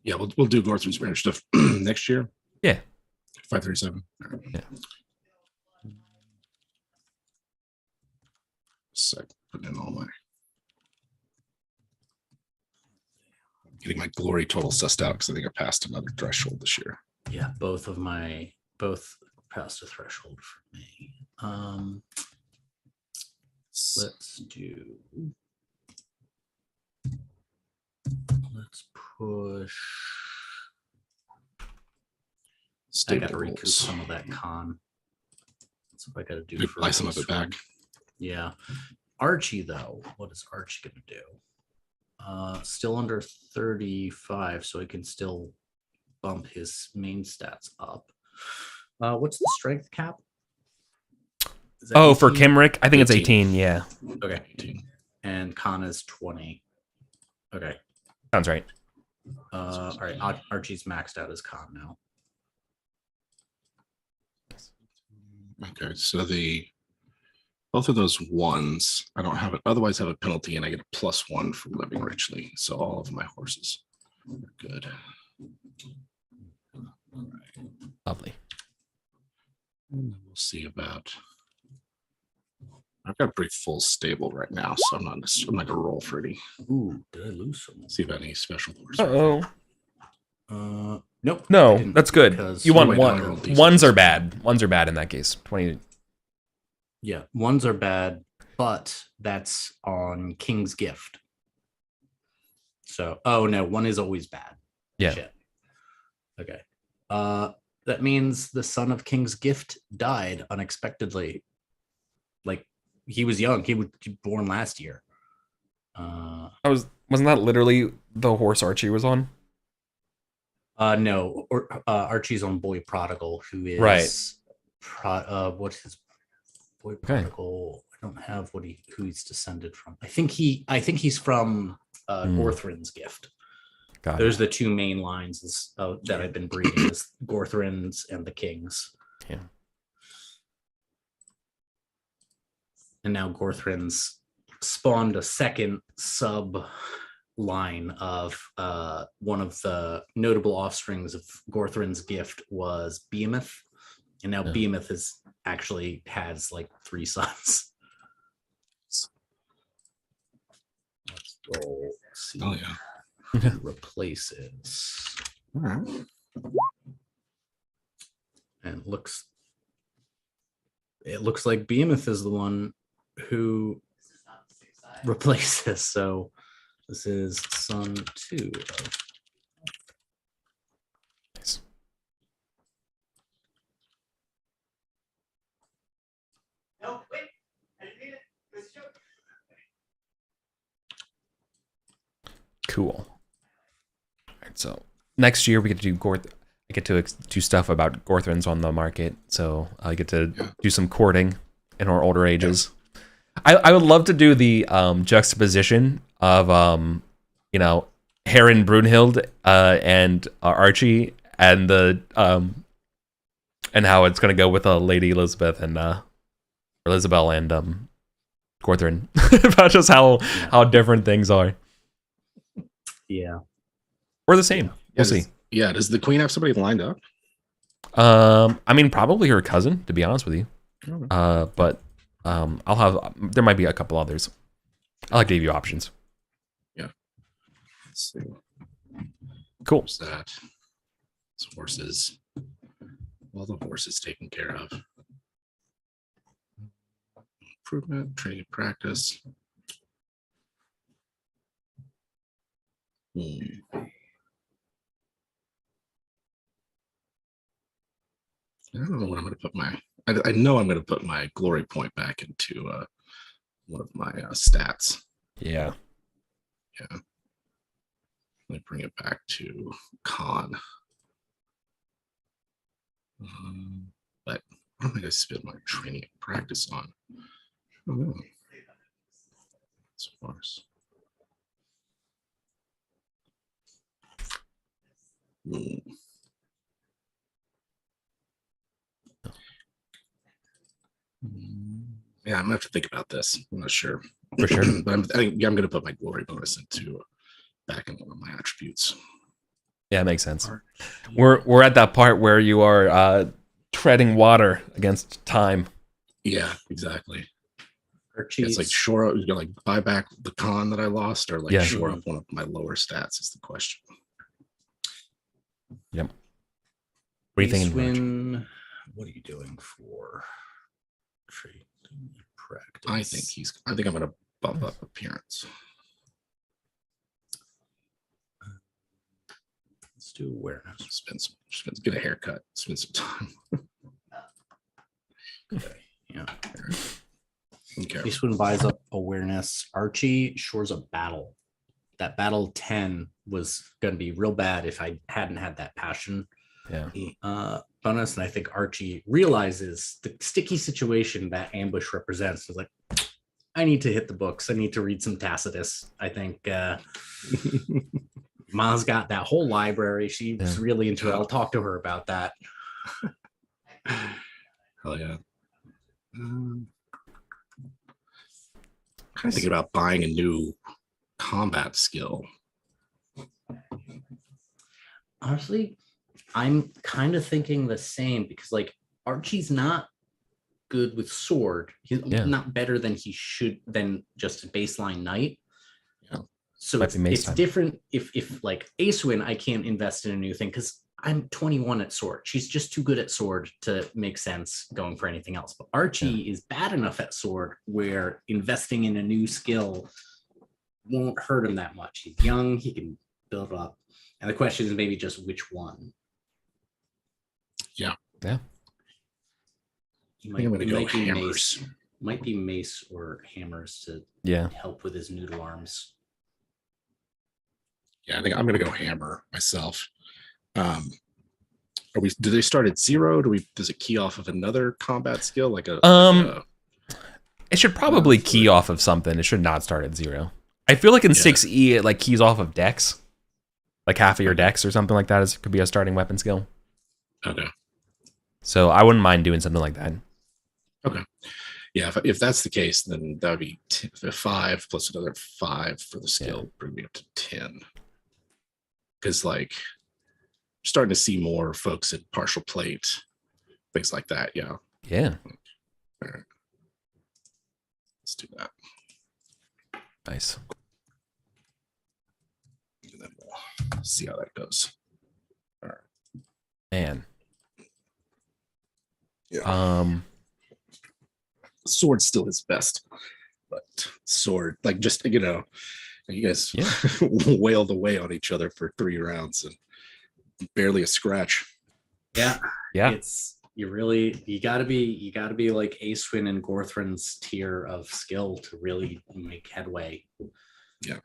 Yeah, we'll do Gorthrin's marriage stuff next year. Yeah. 537. Yeah. Sec, putting in all my getting my glory total sussed out because I think I passed another threshold this year. Yeah, both passed a threshold for me. Let's push. I gotta recoup some of that con. That's what I gotta do. Buy some of it back. Yeah. Archie, though, what is Archie gonna do? Still under 35, so he can still bump his main stats up. What's the strength cap? Oh, 18? For Kimrick, I think 18. It's 18. Yeah. Okay. 18. And con is 20. Okay. Sounds right. All right. Archie's maxed out his con now. Okay, so both of those ones, I don't have it. Otherwise, have a penalty, and I get a +1 for living richly. So all of my horses are good. All right. Lovely. And we'll see about. I've got a pretty full stable right now, so I'm not gonna roll for any. Ooh, did I lose some? See about any special horses. Nope. No, that's good. You want one. Ones are bad. Ones are bad in that case. 20. Yeah, ones are bad, but that's on King's Gift. So, oh no, one is always bad. Yeah. Shit. Okay. That means the son of King's Gift died unexpectedly. Like, he was young. He was born last year. Wasn't that literally the horse Archie was on? No. Archie's on Boy Prodigal, who is right. What's his Boy Prodigal? I don't have who he's descended from. I think he's from Gorthrin's Gift. Those are the two main lines that I've been breeding: is Gorthrin's and the Kings. Yeah. And now Gorthrin's spawned a second sub line of one of the notable offsprings of Gorthrin's Gift was Behemoth, and now Behemoth has like 3 sons. Let's roll. See who replaces. All right. And it looks like Behemoth is the one who replace this. So this is son 2 of. Nice. No, wait. I didn't need it. Cool. All right, so next year we get to do I get to do stuff about Gorthrons on the market, so I get to do some courting in our older ages. I would love to do the juxtaposition of Heron Brunhild and Archie, and the and how it's gonna go with Lady Elizabeth and Elizabeth and Gorthron about just how different things are. Yeah, or the same. We'll see. Yeah, does the queen have somebody lined up? I mean, probably her cousin, to be honest with you. Okay. But there might be a couple others. I like to give you options. Yeah. Let's see. Cool. What's that? It's horses. All the horses taken care of. Improvement, training, practice. I don't know what I'm going to put my. I know I'm going to put my glory point back into one of my stats. Yeah. Yeah. Let me bring it back to con. But I don't think I spent my training and practice on. I don't know. It's farce. Yeah, I'm gonna have to think about this. I'm not sure. For sure. But I'm gonna put my glory bonus into back in one of my attributes. Yeah, it makes sense. We're at that part where you are treading water against time. Yeah, exactly. It's like shore up, you like buy back the con that I lost, or like shore up one of my lower stats is the question. Yep. What are you thinking? What are you doing for trade practice? I think I'm gonna bump up appearance. Let's do awareness. Get a haircut. Spend some time. Okay. Yeah. Okay. This one buys up awareness. Archie shores a battle. That battle 10 was going to be real bad if I hadn't had that passion bonus. And I think Archie realizes the sticky situation that ambush represents. Is like, I need to hit the books. I need to read some Tacitus. I think Ma's got that whole library. She's really into it. I'll talk to her about that. Hell yeah. Kind of thinking about buying a new combat skill. Honestly, I'm kind of thinking the same, because like Archie's not good with sword. He's not better than he should than just a baseline knight. Yeah. So it's different if like Acewin, I can't invest in a new thing because I'm 21 at sword. She's just too good at sword to make sense going for anything else. But Archie is bad enough at sword where investing in a new skill won't hurt him that much. He's young, he can build up. And the question is maybe just which one. Yeah. Might be mace or hammers to help with his noodle arms. Yeah, I think I'm gonna go hammer myself. Do they start at 0? Does it key off of another combat skill like a it should probably key off of something. It should not start at 0. I feel like in 6E it like keys off of dex. Like half of your dex or something like that could be a starting weapon skill. Okay. So I wouldn't mind doing something like that. Okay. Yeah, if that's the case, then that would be 5 plus another 5 for the skill, bring me up to 10. Because like starting to see more folks at partial plate, things like that. Yeah. All right. Let's do that. Nice. And then we'll see how that goes. All right. Man. Yeah. sword's still his best, but sword, like, just, you guys wailed away on each other for 3 rounds and barely a scratch. Yeah. You gotta be like Acewin and Gorthrin's tier of skill to really make headway. Yeah.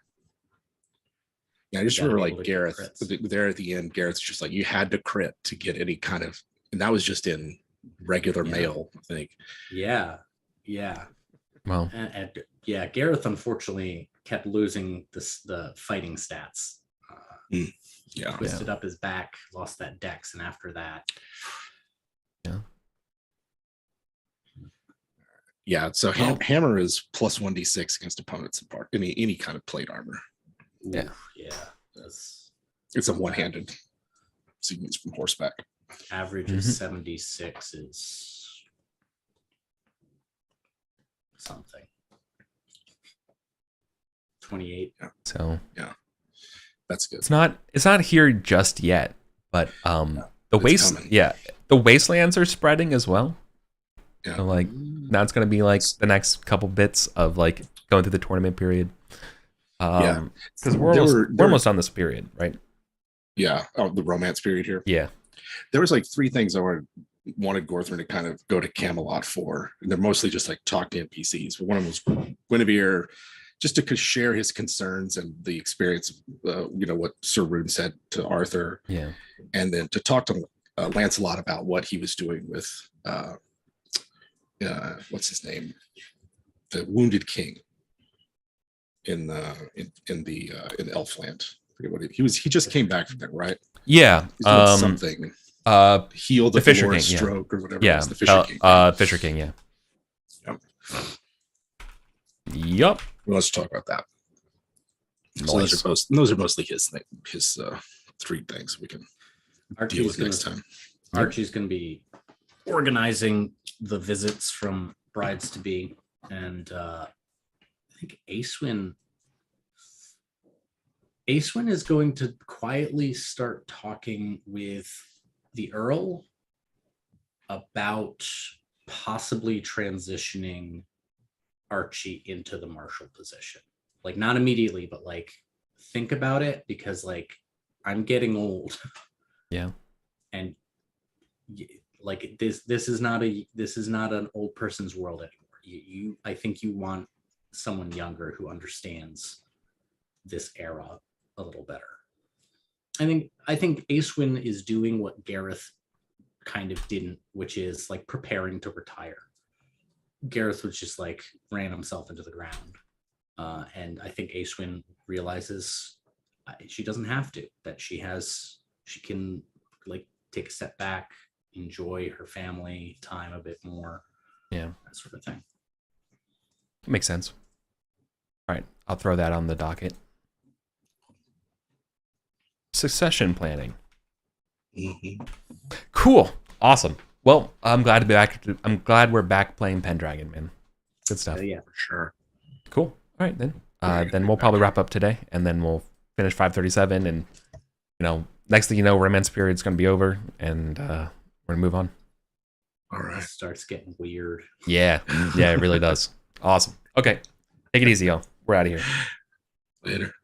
I just remember, like, Gareth there at the end. Gareth's just like, you had to crit to get any kind of, and that was just in regular mail, I think. Yeah. Well, and Gareth unfortunately kept losing the fighting stats. Twisted up his back, lost that dex, and after that. Yeah, so hammer is plus 1d6 against opponents in any kind of plate armor. Yeah. It's a one-handed, so you can use from horseback. Average of 76 is something. 28. So that's good. It's not here just yet, but the wastelands are spreading as well. Yeah. So, like, now it's gonna be like the next couple bits of like going through the tournament period. Because we're almost on this period, right? Yeah. Oh, the romance period here. Yeah. There was like 3 things I wanted Gorthrin to kind of go to Camelot for, and they're mostly just like talk to NPCs. But one of them was Guinevere, just to share his concerns and the experience of what Sir Rune said to Arthur. Yeah. And then to talk to Lancelot about what he was doing with what's his name, the Wounded King in Elfland. I forget what he just came back from that, right? Yeah. Something. Healed the Fisher King, stroke or whatever. Yeah. The Fisher King. Fisher King. Yeah. Yep. Let's talk about that. Nice. So those are mostly his 3 things we can deal with next time. Archie's going to be organizing the visits from brides to be, and I think Acewin is going to quietly start talking with the Earl about possibly transitioning Archie into the marshal position. Like, not immediately, but like, think about it, because like, I'm getting old. Yeah. And like, this is not an old person's world anymore. I think you want someone younger who understands this era a little better. I think Acewin is doing what Gareth kind of didn't, which is like preparing to retire. Gareth was just like ran himself into the ground. And I think Acewin realizes she doesn't have to, that she can like take a step back, enjoy her family time a bit more. Yeah. That sort of thing. Makes sense. All right. I'll throw that on the docket. Succession planning. Mm-hmm. Cool. Awesome. Well, I'm glad to be back. I'm glad we're back playing Pendragon, man. Good stuff. Yeah, for sure. Cool. All right, then. Then we'll probably wrap up today, and then we'll finish 537, and next thing you know, romance period's going to be over, and we're going to move on. All right. It starts getting weird. Yeah. Yeah, it really does. Awesome. Okay. Take it easy, y'all. We're out of here. Later.